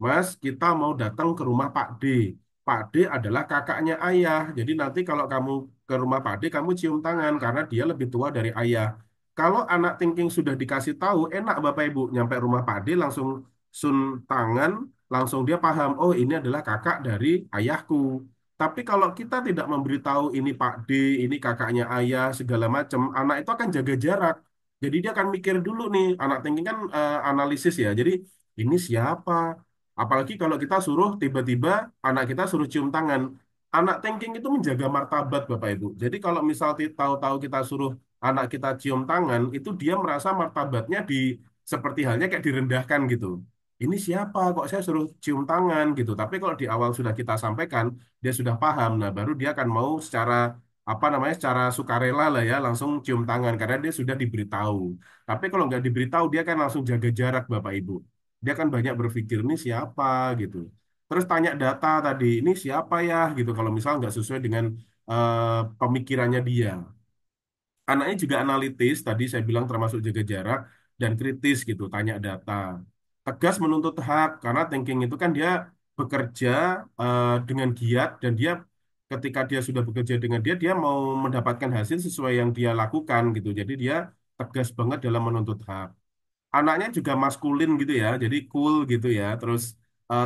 [SPEAKER 1] Mas, kita mau datang ke rumah Pak D. Pak D adalah kakaknya ayah. Jadi nanti kalau kamu ke rumah Pak D, kamu cium tangan karena dia lebih tua dari ayah. Kalau anak thinking sudah dikasih tahu, enak Bapak Ibu, nyampe rumah Pak D langsung sun tangan, langsung dia paham, oh ini adalah kakak dari ayahku. Tapi kalau kita tidak memberitahu ini Pak D, ini kakaknya ayah, segala macam, anak itu akan jaga jarak. Jadi dia akan mikir dulu nih, anak thinking kan analisis ya. Jadi ini siapa? Apalagi kalau kita suruh tiba-tiba anak kita suruh cium tangan. Anak thinking itu menjaga martabat Bapak Ibu. Jadi kalau misal tahu-tahu kita suruh anak kita cium tangan, itu dia merasa martabatnya seperti halnya kayak direndahkan gitu. Ini siapa kok saya suruh cium tangan gitu. Tapi kalau di awal sudah kita sampaikan, dia sudah paham. Nah, baru dia akan mau secara apa namanya secara sukarela lah ya langsung cium tangan karena dia sudah diberitahu. Tapi kalau nggak diberitahu dia kan langsung jaga jarak Bapak Ibu. Dia kan banyak berpikir ini siapa gitu. Terus tanya data tadi ini siapa ya gitu. Kalau misal nggak sesuai dengan pemikirannya dia. Anaknya juga analitis, tadi saya bilang termasuk jaga jarak dan kritis gitu, tanya data. Tegas menuntut hak, karena thinking itu kan dia bekerja dengan giat dan dia ketika dia sudah bekerja dengan dia mau mendapatkan hasil sesuai yang dia lakukan gitu. Jadi dia tegas banget dalam menuntut hak. Anaknya juga maskulin gitu ya, jadi cool gitu ya. Terus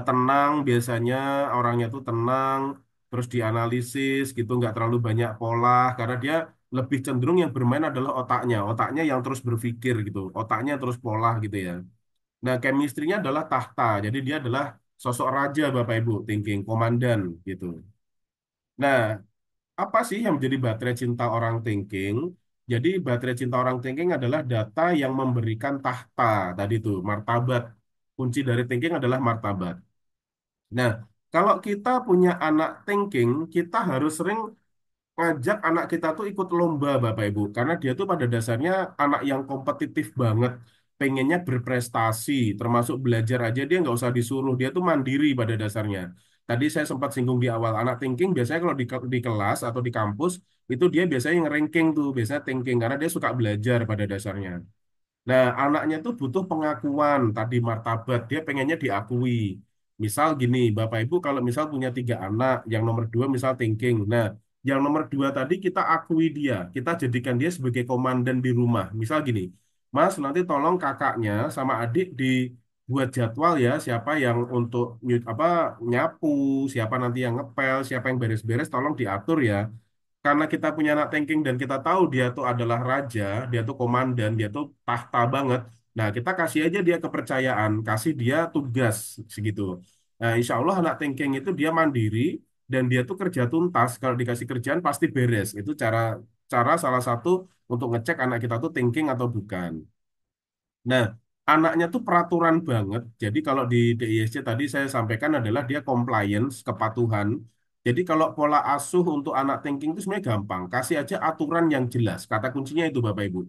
[SPEAKER 1] tenang biasanya orangnya tuh tenang, terus dianalisis gitu, nggak terlalu banyak pola karena dia lebih cenderung yang bermain adalah otaknya yang terus berpikir gitu, otaknya terus pola gitu ya. Nah, chemistry-nya adalah tahta, jadi dia adalah sosok raja Bapak Ibu, thinking komandan gitu. Nah, apa sih yang menjadi baterai cinta orang thinking? Jadi baterai cinta orang thinking adalah data yang memberikan tahta tadi tuh, martabat. Kunci dari thinking adalah martabat. Nah, kalau kita punya anak thinking, kita harus sering ngajak anak kita tuh ikut lomba Bapak Ibu. Karena dia tuh pada dasarnya anak yang kompetitif banget. Pengennya berprestasi, termasuk belajar aja dia nggak usah disuruh. Dia tuh mandiri pada dasarnya. Tadi saya sempat singgung di awal, anak thinking biasanya kalau di kelas atau di kampus, itu dia biasanya yang ranking tuh, biasanya thinking. Karena dia suka belajar pada dasarnya. Nah, anaknya tuh butuh pengakuan, tadi martabat, dia pengennya diakui. Misal gini, Bapak Ibu kalau misal punya 3 anak, yang nomor 2 misal thinking. Nah, yang nomor 2 tadi kita akui dia, kita jadikan dia sebagai komandan di rumah. Misal gini, Mas nanti tolong kakaknya sama adik dibuat jadwal ya, siapa yang untuk nyapu, siapa nanti yang ngepel, siapa yang beres-beres, tolong diatur ya karena kita punya anak thinking dan kita tahu dia tuh adalah raja, dia tuh komandan, dia tuh tahta banget. Nah, kita kasih aja dia kepercayaan, kasih dia tugas segitu. Nah, insya Allah anak thinking itu dia mandiri dan dia tuh kerja tuntas. Kalau dikasih kerjaan pasti beres. Itu cara cara salah satu untuk ngecek anak kita tuh thinking atau bukan. Nah, anaknya tuh peraturan banget. Jadi kalau di DISC tadi saya sampaikan adalah dia compliance, kepatuhan. Jadi kalau pola asuh untuk anak thinking itu sebenarnya gampang. Kasih aja aturan yang jelas. Kata kuncinya itu Bapak Ibu.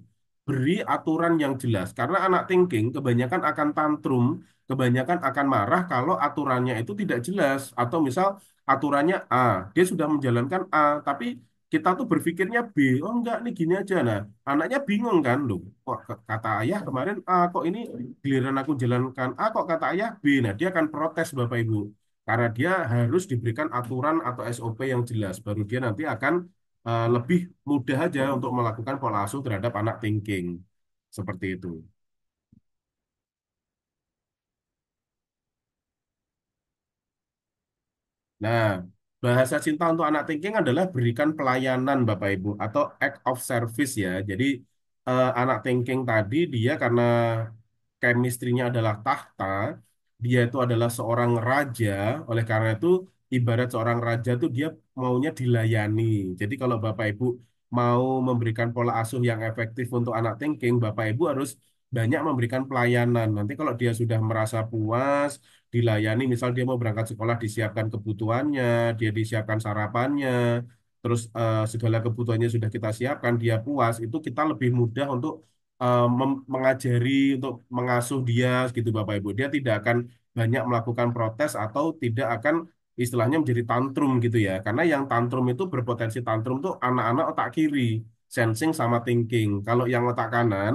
[SPEAKER 1] Beri aturan yang jelas. Karena anak thinking kebanyakan akan tantrum, kebanyakan akan marah kalau aturannya itu tidak jelas. Atau misal aturannya A, dia sudah menjalankan A, tapi kita tuh berpikirnya B. Oh enggak, nih gini aja. Nah, anaknya bingung kan, loh. Kok kata ayah kemarin A, kok ini giliran aku jalankan A, kok kata ayah B. Nah, dia akan protes Bapak Ibu. Karena dia harus diberikan aturan atau SOP yang jelas. Baru dia nanti akan lebih mudah aja untuk melakukan pola asuh terhadap anak thinking. Seperti itu. Nah, bahasa cinta untuk anak thinking adalah berikan pelayanan Bapak Ibu atau act of service ya. Jadi anak thinking tadi dia karena chemistry-nya adalah tahta, dia itu adalah seorang raja, oleh karena itu ibarat seorang raja tuh dia maunya dilayani. Jadi kalau Bapak Ibu mau memberikan pola asuh yang efektif untuk anak thinking, Bapak Ibu harus banyak memberikan pelayanan. Nanti kalau dia sudah merasa puas, dilayani, misal dia mau berangkat sekolah disiapkan kebutuhannya, dia disiapkan sarapannya, terus segala kebutuhannya sudah kita siapkan, dia puas, itu kita lebih mudah untuk mengajari, untuk mengasuh dia gitu Bapak Ibu. Dia tidak akan banyak melakukan protes atau tidak akan istilahnya menjadi tantrum gitu ya. Karena yang tantrum itu berpotensi tantrum tuh anak-anak otak kiri. sensing sama thinking. Kalau yang otak kanan,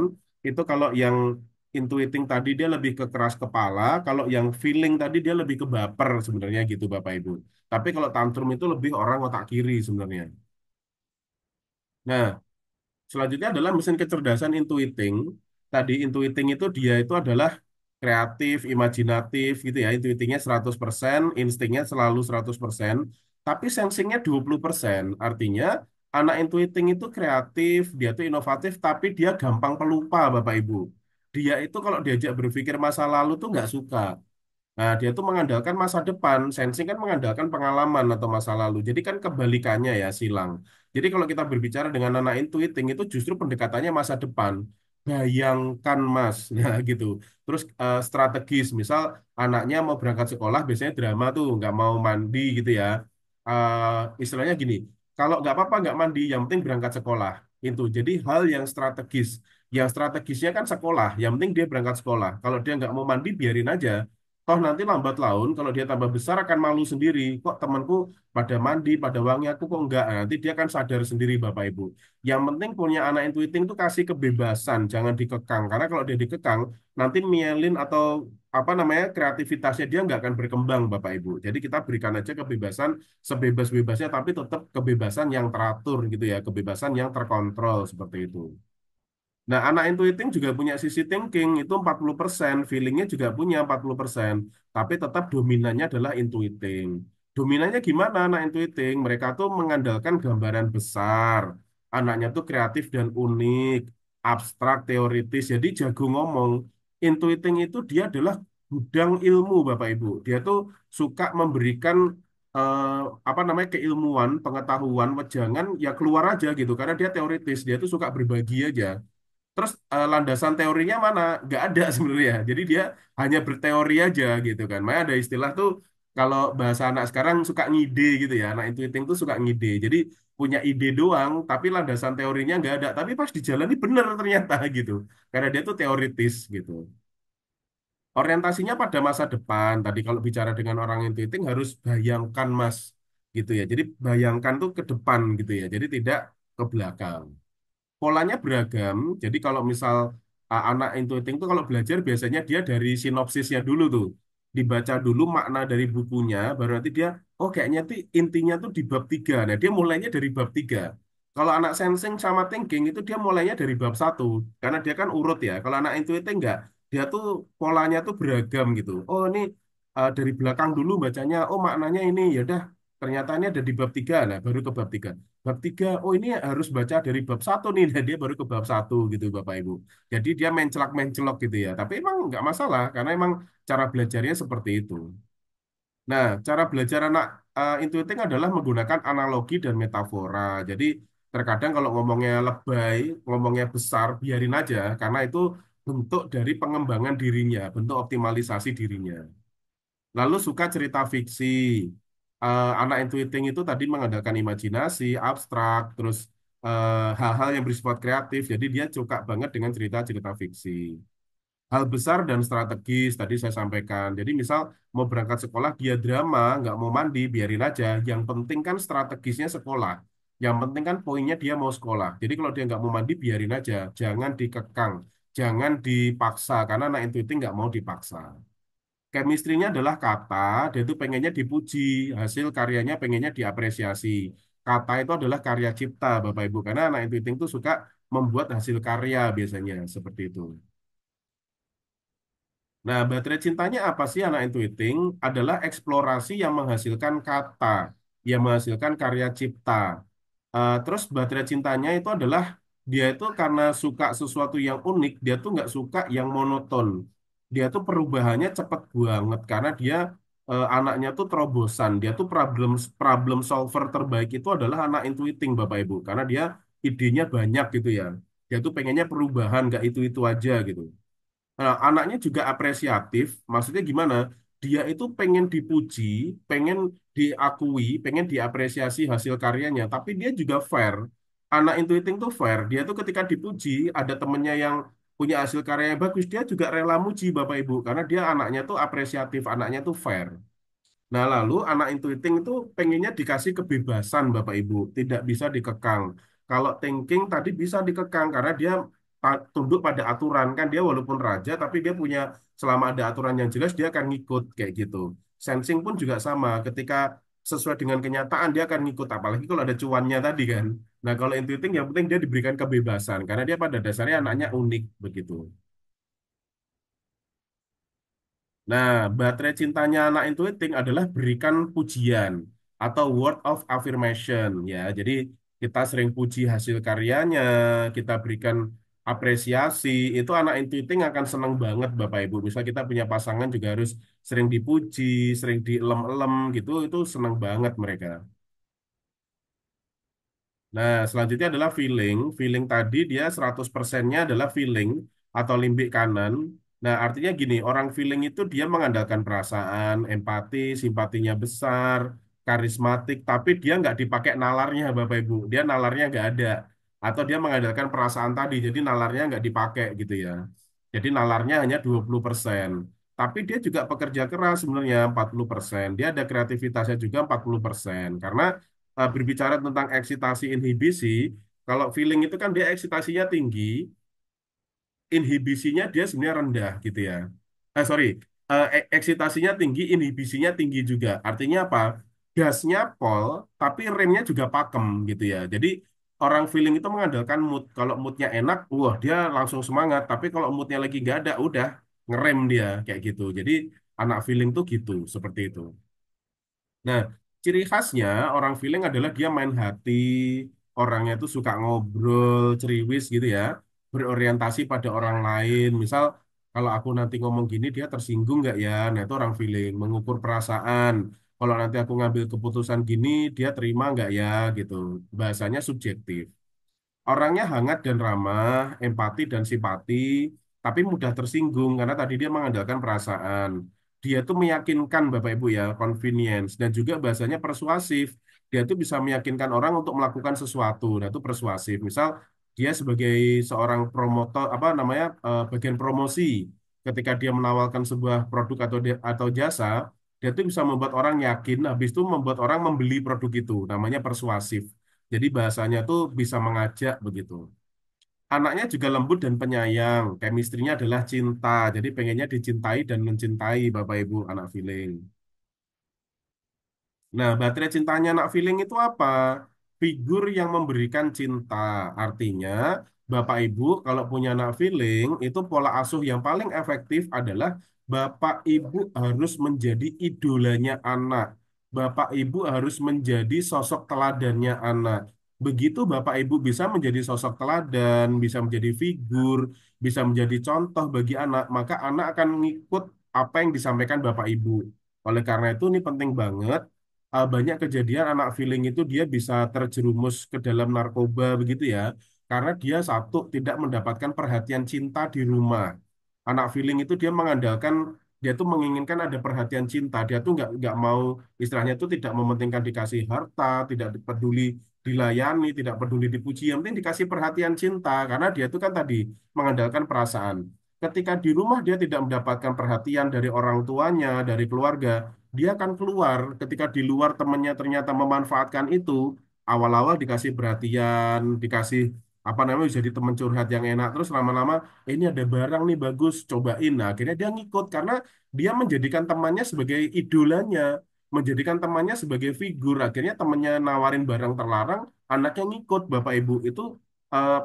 [SPEAKER 1] itu kalau yang intuiting tadi dia lebih ke keras kepala, kalau yang feeling tadi dia lebih ke baper sebenarnya gitu Bapak Ibu. Tapi kalau tantrum itu lebih orang otak kiri sebenarnya. Nah, selanjutnya adalah mesin kecerdasan intuiting. Tadi intuiting itu dia itu adalah kreatif, imajinatif gitu ya. Intuitingnya 100%, instingnya selalu 100%, tapi sensingnya 20%. Artinya anak intuiting itu kreatif, dia tuh inovatif, tapi dia gampang pelupa Bapak Ibu. Dia itu kalau diajak berpikir masa lalu tuh nggak suka. Nah, dia tuh mengandalkan masa depan, sensing kan mengandalkan pengalaman atau masa lalu. Jadi kan kebalikannya ya, silang. Jadi kalau kita berbicara dengan anak intuiting itu justru pendekatannya masa depan. Bayangkan Mas, ya gitu. Terus strategis, misal anaknya mau berangkat sekolah, biasanya drama tuh, nggak mau mandi gitu ya. Istilahnya gini, kalau nggak apa-apa nggak mandi, yang penting berangkat sekolah. Itu. Jadi hal yang strategis. Yang strategisnya kan sekolah, yang penting dia berangkat sekolah. Kalau dia nggak mau mandi, biarin aja. Toh nanti lambat laun kalau dia tambah besar akan malu sendiri. Kok temanku pada mandi, pada wangi aku kok enggak. Nah, nanti dia akan sadar sendiri Bapak Ibu. Yang penting punya anak intuiting itu kasih kebebasan, jangan dikekang. Karena kalau dia dikekang, nanti mielin atau apa namanya kreativitasnya dia nggak akan berkembang Bapak Ibu. Jadi kita berikan aja kebebasan sebebas-bebasnya, tapi tetap kebebasan yang teratur gitu ya, kebebasan yang terkontrol seperti itu. Nah, anak intuiting juga punya sisi thinking, itu 40%, feelingnya juga punya 40%, tapi tetap dominannya adalah intuiting. Dominannya gimana anak intuiting? Mereka tuh mengandalkan gambaran besar, anaknya tuh kreatif dan unik, abstrak, teoritis, jadi jago ngomong. Intuiting itu dia adalah gudang ilmu, Bapak Ibu. Dia tuh suka memberikan eh, apa namanya keilmuan, pengetahuan, wejangan, ya keluar aja gitu, karena dia teoritis, dia tuh suka berbagi aja. Terus landasan teorinya mana? Nggak ada sebenarnya. Jadi dia hanya berteori aja gitu kan. Makanya ada istilah tuh kalau bahasa anak sekarang suka ngide gitu ya. Anak intuiting tuh suka ngide. Jadi punya ide doang, tapi landasan teorinya nggak ada. Tapi pas dijalani bener ternyata gitu. Karena dia tuh teoritis gitu. Orientasinya pada masa depan. Tadi kalau bicara dengan orang intuiting harus bayangkan Mas gitu ya. Jadi bayangkan tuh ke depan gitu ya. Jadi tidak ke belakang. Polanya beragam. Jadi kalau misal anak intuiting tuh kalau belajar biasanya dia dari sinopsisnya dulu tuh. Dibaca dulu makna dari bukunya, baru nanti dia, oh kayaknya tuh intinya tuh di bab 3. Nah, dia mulainya dari bab 3. Kalau anak sensing sama thinking itu dia mulainya dari bab 1. Karena dia kan urut ya. Kalau anak intuiting enggak, dia tuh polanya tuh beragam gitu. Oh ini dari belakang dulu bacanya, oh maknanya ini, ya udah ternyata ini ada di bab 3. Nah, baru ke bab 3. Bab 3, oh ini harus baca dari bab 1 nih, dan dia baru ke bab 1 gitu Bapak Ibu. Jadi dia mencelak-mencelok gitu ya. Tapi emang nggak masalah, karena emang cara belajarnya seperti itu. Nah, cara belajar anak intuiting adalah menggunakan analogi dan metafora. Jadi terkadang kalau ngomongnya lebay, ngomongnya besar, biarin aja, karena itu bentuk dari pengembangan dirinya, bentuk optimalisasi dirinya. Lalu suka cerita fiksi. Anak intuiting itu tadi mengandalkan imajinasi, abstrak, terus hal-hal yang bersifat kreatif. Jadi dia suka banget dengan cerita-cerita fiksi. Hal besar dan strategis tadi saya sampaikan. Jadi misal mau berangkat sekolah, dia drama, nggak mau mandi, biarin aja. Yang penting kan strategisnya sekolah. Yang penting kan poinnya dia mau sekolah. Jadi kalau dia nggak mau mandi, biarin aja. Jangan dikekang, jangan dipaksa, karena anak intuiting nggak mau dipaksa. Chemistry-nya adalah kata, dia itu pengennya dipuji, hasil karyanya pengennya diapresiasi. Kata itu adalah karya cipta, Bapak Ibu, karena anak intuiting itu suka membuat hasil karya biasanya, seperti itu. Nah, baterai cintanya apa sih anak intuiting? Adalah eksplorasi yang menghasilkan kata, yang menghasilkan karya cipta. Terus baterai cintanya itu adalah dia itu karena suka sesuatu yang unik, dia tuh nggak suka yang monoton. Dia tuh perubahannya cepat banget karena dia anaknya tuh terobosan. Dia tuh problem problem solver terbaik itu adalah anak intuiting Bapak Ibu, karena dia idenya banyak gitu ya. Dia tuh pengennya perubahan, nggak itu-itu aja gitu. Nah, anaknya juga apresiatif, maksudnya gimana? Dia itu pengen dipuji, pengen diakui, pengen diapresiasi hasil karyanya, tapi dia juga fair. Anak intuiting tuh fair. Dia tuh ketika dipuji, ada temennya yang punya hasil karya yang bagus, dia juga rela muji Bapak Ibu, karena dia anaknya tuh apresiatif, anaknya tuh fair. Nah, lalu anak intuiting itu pengennya dikasih kebebasan Bapak Ibu, tidak bisa dikekang. Kalau thinking tadi bisa dikekang karena dia tunduk pada aturan kan dia walaupun raja tapi dia punya selama ada aturan yang jelas dia akan ngikut kayak gitu. Sensing pun juga sama ketika sesuai dengan kenyataan dia akan ngikut apalagi kalau ada cuannya tadi kan. Nah kalau intuiting yang penting dia diberikan kebebasan karena dia pada dasarnya anaknya unik begitu. Nah, baterai cintanya anak intuiting adalah berikan pujian atau word of affirmation ya. Jadi kita sering puji hasil karyanya, kita berikan apresiasi, itu anak intuiting akan senang banget Bapak Ibu. Misal kita punya pasangan juga harus sering dipuji, sering dielem-elem gitu, itu senang banget mereka. Nah, selanjutnya adalah feeling. Feeling tadi dia 100%-nya adalah feeling atau limbik kanan. Nah, artinya gini, orang feeling itu dia mengandalkan perasaan, empati, simpatinya besar, karismatik, tapi dia nggak dipakai nalarnya, Bapak Ibu. Dia nalarnya nggak ada. Atau dia mengandalkan perasaan tadi, jadi nalarnya nggak dipakai gitu ya. Jadi nalarnya hanya 20%. Tapi dia juga pekerja keras sebenarnya 40%. Dia ada kreativitasnya juga 40%. Karena berbicara tentang eksitasi inhibisi, kalau feeling itu kan dia eksitasinya tinggi, inhibisinya dia sebenarnya rendah gitu ya. Sorry, eksitasinya tinggi, inhibisinya tinggi juga. Artinya apa? Gasnya pol, tapi remnya juga pakem gitu ya. Jadi orang feeling itu mengandalkan mood. Kalau moodnya enak, wah dia langsung semangat. Tapi kalau moodnya lagi nggak ada, udah ngerem dia kayak gitu. Jadi anak feeling tuh gitu, seperti itu. Nah, ciri khasnya orang feeling adalah dia main hati, orangnya tuh suka ngobrol, ceriwis gitu ya, berorientasi pada orang lain. Misal, kalau aku nanti ngomong gini, dia tersinggung nggak ya? Nah, itu orang feeling, mengukur perasaan. Kalau nanti aku ngambil keputusan gini, dia terima nggak ya? Gitu. Bahasanya subjektif. Orangnya hangat dan ramah, empati dan simpati, tapi mudah tersinggung karena tadi dia mengandalkan perasaan. Dia tuh meyakinkan Bapak Ibu ya, convenience dan juga bahasanya persuasif. Dia tuh bisa meyakinkan orang untuk melakukan sesuatu. Nah, itu persuasif. Misal dia sebagai seorang promotor apa namanya bagian promosi ketika dia menawarkan sebuah produk atau jasa, dia tuh bisa membuat orang yakin, habis itu membuat orang membeli produk itu. Namanya persuasif. Jadi bahasanya tuh bisa mengajak begitu. Anaknya juga lembut dan penyayang. Chemistry-nya adalah cinta. Jadi pengennya dicintai dan mencintai Bapak Ibu anak feeling. Nah, baterai cintanya anak feeling itu apa? Figur yang memberikan cinta. Artinya, Bapak Ibu kalau punya anak feeling, itu pola asuh yang paling efektif adalah Bapak Ibu harus menjadi idolanya anak. Bapak Ibu harus menjadi sosok teladannya anak. Begitu Bapak Ibu bisa menjadi sosok teladan, bisa menjadi figur, bisa menjadi contoh bagi anak, maka anak akan ngikut apa yang disampaikan Bapak Ibu. Oleh karena itu ini penting banget banyak kejadian anak feeling itu dia bisa terjerumus ke dalam narkoba begitu ya, karena dia satu tidak mendapatkan perhatian cinta di rumah. Anak feeling itu dia mengandalkan dia tuh menginginkan ada perhatian cinta, dia tuh nggak mau istilahnya tuh tidak mementingkan dikasih harta, tidak peduli dilayani, tidak peduli dipuji, yang penting dikasih perhatian cinta karena dia tuh kan tadi mengandalkan perasaan. Ketika di rumah dia tidak mendapatkan perhatian dari orang tuanya, dari keluarga, dia akan keluar ketika di luar temannya ternyata memanfaatkan itu awal-awal dikasih perhatian dikasih apa namanya bisa jadi teman curhat yang enak terus lama-lama ini ada barang nih bagus cobain nah akhirnya dia ngikut karena dia menjadikan temannya sebagai idolanya menjadikan temannya sebagai figur akhirnya temannya nawarin barang terlarang anaknya ngikut Bapak Ibu itu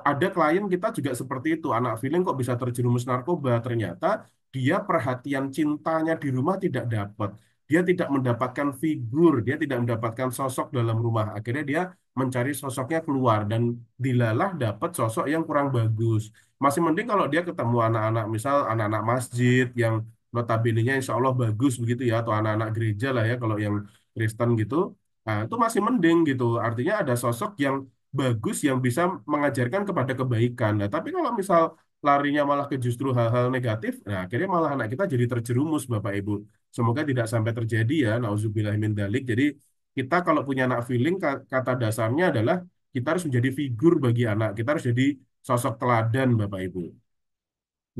[SPEAKER 1] ada klien kita juga seperti itu anak feeling kok bisa terjerumus narkoba ternyata dia perhatian cintanya di rumah tidak dapat dia tidak mendapatkan figur, dia tidak mendapatkan sosok dalam rumah. Akhirnya dia mencari sosoknya keluar dan dilalah dapat sosok yang kurang bagus. Masih mending kalau dia ketemu anak-anak, misal anak-anak masjid yang notabene-nya insya Allah bagus begitu ya, atau anak-anak gereja lah ya kalau yang Kristen gitu. Nah, itu masih mending gitu. Artinya ada sosok yang bagus yang bisa mengajarkan kepada kebaikan. Nah, tapi kalau misal larinya malah ke justru hal-hal negatif, nah akhirnya malah anak kita jadi terjerumus Bapak Ibu. Semoga tidak sampai terjadi ya, nauzubillah min dalik. Jadi kita kalau punya anak feeling, kata dasarnya adalah kita harus menjadi figur bagi anak. Kita harus jadi sosok teladan Bapak Ibu.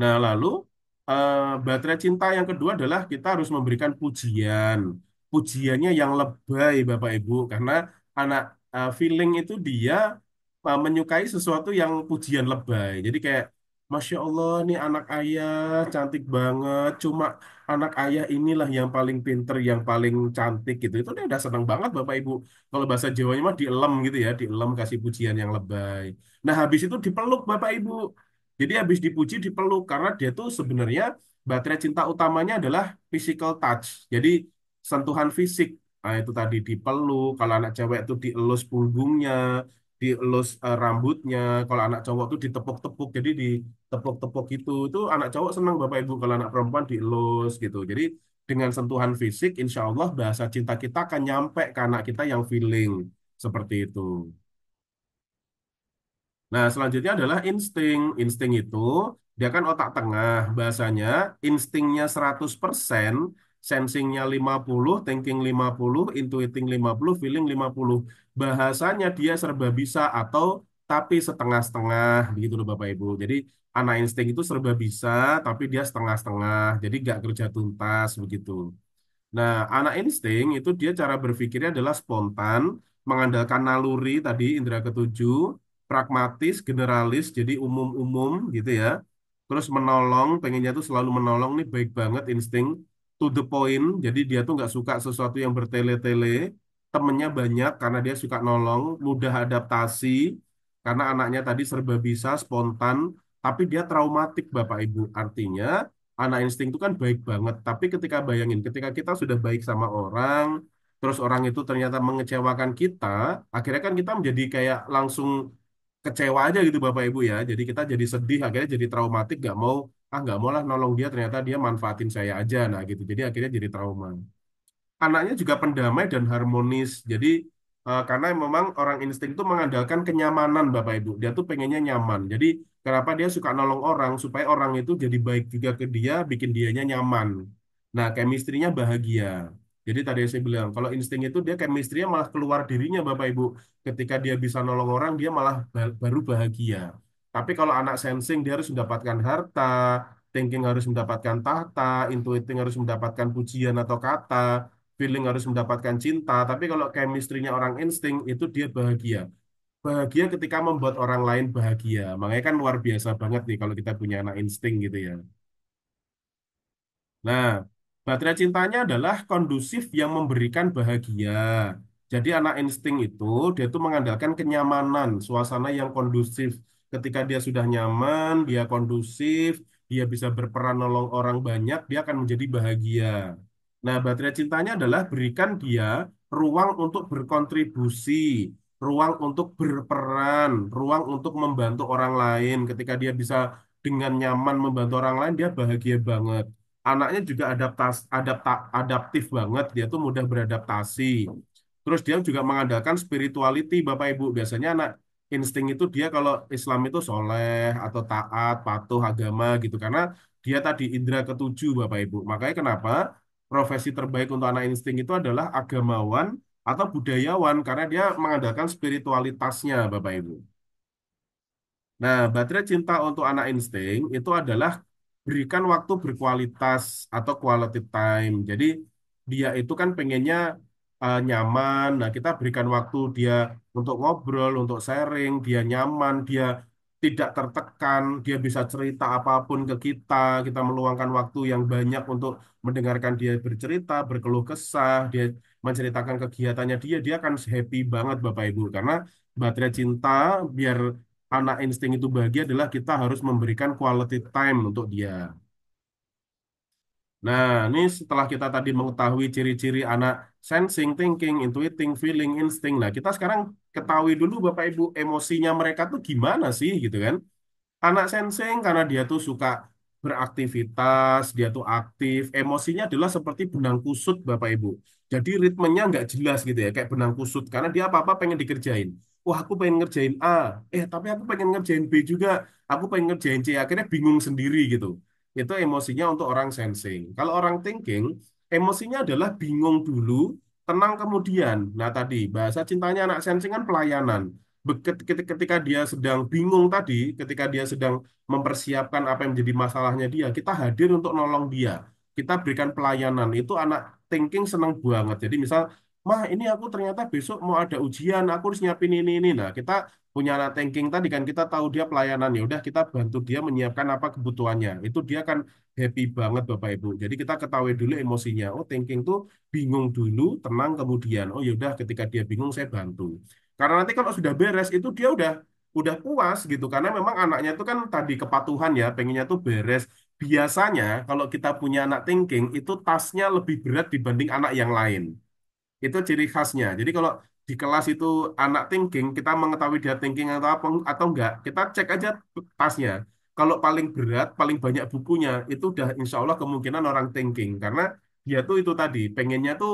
[SPEAKER 1] Nah lalu baterai cinta yang kedua adalah kita harus memberikan pujian. Pujiannya yang lebay Bapak Ibu. Karena anak feeling itu dia menyukai sesuatu yang pujian lebay. Jadi kayak, Masya Allah, nih anak ayah cantik banget. Cuma anak ayah inilah yang paling pinter, yang paling cantik gitu. Itu dia udah seneng banget Bapak Ibu. Kalau bahasa Jawanya mah dielem gitu ya, dielem kasih pujian yang lebay. Nah habis itu dipeluk Bapak Ibu. Jadi habis dipuji dipeluk karena dia tuh sebenarnya baterai cinta utamanya adalah physical touch. Jadi sentuhan fisik. Nah, itu tadi dipeluk, kalau anak cewek itu dielus punggungnya, dielus rambutnya, kalau anak cowok tuh ditepuk-tepuk, jadi ditepuk-tepuk gitu. Itu anak cowok senang Bapak Ibu, kalau anak perempuan dielus gitu. Jadi dengan sentuhan fisik, insya Allah bahasa cinta kita akan nyampe ke anak kita yang feeling seperti itu. Nah, selanjutnya adalah insting. Insting itu dia kan otak tengah. Bahasanya instingnya 100%, sensingnya 50, thinking 50, intuiting 50, feeling 50. Bahasanya dia serba bisa atau tapi setengah-setengah begitu loh Bapak Ibu. Jadi anak insting itu serba bisa tapi dia setengah-setengah. Jadi nggak kerja tuntas begitu. Nah, anak insting itu dia cara berpikirnya adalah spontan, mengandalkan naluri tadi, indera ketujuh, pragmatis, generalis, jadi umum-umum gitu ya. Terus menolong, pengennya tuh selalu menolong nih baik banget insting, to the point, jadi dia tuh nggak suka sesuatu yang bertele-tele, temennya banyak karena dia suka nolong, mudah adaptasi, karena anaknya tadi serba bisa, spontan, tapi dia traumatik Bapak Ibu. Artinya, anak insting itu kan baik banget, tapi ketika bayangin, ketika kita sudah baik sama orang, terus orang itu ternyata mengecewakan kita, akhirnya kan kita menjadi kayak langsung kecewa aja gitu Bapak Ibu ya. Jadi kita jadi sedih, akhirnya jadi traumatik, nggak mau lah nolong dia, ternyata dia manfaatin saya aja, nah gitu. Jadi akhirnya jadi trauma. Anaknya juga pendamai dan harmonis. Jadi karena memang orang insting itu mengandalkan kenyamanan Bapak Ibu. Dia tuh pengennya nyaman. Jadi kenapa dia suka nolong orang supaya orang itu jadi baik juga ke dia, bikin dianya nyaman. Nah, chemistry-nya bahagia. Jadi tadi saya bilang, kalau insting itu dia chemistry-nya malah keluar dirinya Bapak Ibu. Ketika dia bisa nolong orang, dia malah baru bahagia. Tapi kalau anak sensing, dia harus mendapatkan harta, thinking harus mendapatkan tahta, intuiting harus mendapatkan pujian atau kata, feeling harus mendapatkan cinta, tapi kalau chemistry-nya orang insting itu dia bahagia. Bahagia ketika membuat orang lain bahagia. Makanya kan luar biasa banget nih kalau kita punya anak insting gitu ya. Nah, baterai cintanya adalah kondusif yang memberikan bahagia. Jadi anak insting itu dia tuh mengandalkan kenyamanan, suasana yang kondusif. Ketika dia sudah nyaman, dia kondusif, dia bisa berperan nolong orang banyak, dia akan menjadi bahagia. Nah, baterai cintanya adalah berikan dia ruang untuk berkontribusi, ruang untuk berperan, ruang untuk membantu orang lain. Ketika dia bisa dengan nyaman membantu orang lain, dia bahagia banget. Anaknya juga adaptif banget, dia tuh mudah beradaptasi. Terus dia juga mengandalkan spirituality, Bapak Ibu. Biasanya anak insting itu dia kalau Islam itu soleh atau taat, patuh agama gitu. Karena dia tadi indera ketujuh, Bapak Ibu. Makanya kenapa profesi terbaik untuk anak insting itu adalah agamawan atau budayawan. Karena dia mengandalkan spiritualitasnya, Bapak Ibu. Nah, baterai cinta untuk anak insting itu adalah berikan waktu berkualitas atau quality time. Jadi dia itu kan pengennya nyaman. Nah, kita berikan waktu dia untuk ngobrol, untuk sharing, dia nyaman, dia tidak tertekan, dia bisa cerita apapun ke kita. Kita meluangkan waktu yang banyak untuk mendengarkan dia bercerita, berkeluh kesah, dia menceritakan kegiatannya dia akan happy banget Bapak Ibu karena baterai cinta biar anak insting itu bahagia adalah kita harus memberikan quality time untuk dia. Nah, ini setelah kita tadi mengetahui ciri-ciri anak sensing, thinking, intuiting, feeling, insting. Nah, kita sekarang ketahui dulu Bapak Ibu emosinya mereka tuh gimana sih gitu kan. Anak sensing karena dia tuh suka beraktivitas, dia tuh aktif, emosinya adalah seperti benang kusut Bapak Ibu. Jadi ritmenya nggak jelas gitu ya, kayak benang kusut. Karena dia apa-apa pengen dikerjain. Wah, aku pengen ngerjain A, tapi aku pengen ngerjain B juga. Aku pengen ngerjain C, akhirnya bingung sendiri gitu. Itu emosinya untuk orang sensing. Kalau orang thinking, emosinya adalah bingung dulu, tenang kemudian. Nah tadi, bahasa cintanya anak sensing kan pelayanan. Ketika dia sedang bingung tadi, ketika dia sedang mempersiapkan apa yang menjadi masalahnya dia, kita hadir untuk nolong dia. Kita berikan pelayanan. Itu anak thinking senang banget. Jadi misal, mah ini aku ternyata besok mau ada ujian, aku harus nyiapin ini. Nah, kita punya anak thinking tadi kan kita tahu dia pelayanan ya udah kita bantu dia menyiapkan apa kebutuhannya. Itu dia kan happy banget Bapak Ibu. Jadi kita ketahui dulu emosinya. Oh, thinking tuh bingung dulu, tenang kemudian. Oh ya udah ketika dia bingung saya bantu. Karena nanti kalau sudah beres itu dia udah puas gitu karena memang anaknya itu kan tadi kepatuhan ya, pengennya tuh beres. Biasanya kalau kita punya anak thinking itu tasnya lebih berat dibanding anak yang lain. Itu ciri khasnya. Jadi kalau di kelas itu anak thinking, kita mengetahui dia thinking atau apa atau enggak, kita cek aja tasnya. Kalau paling berat, paling banyak bukunya, itu udah insya Allah kemungkinan orang thinking. Karena dia tuh itu tadi, pengennya tuh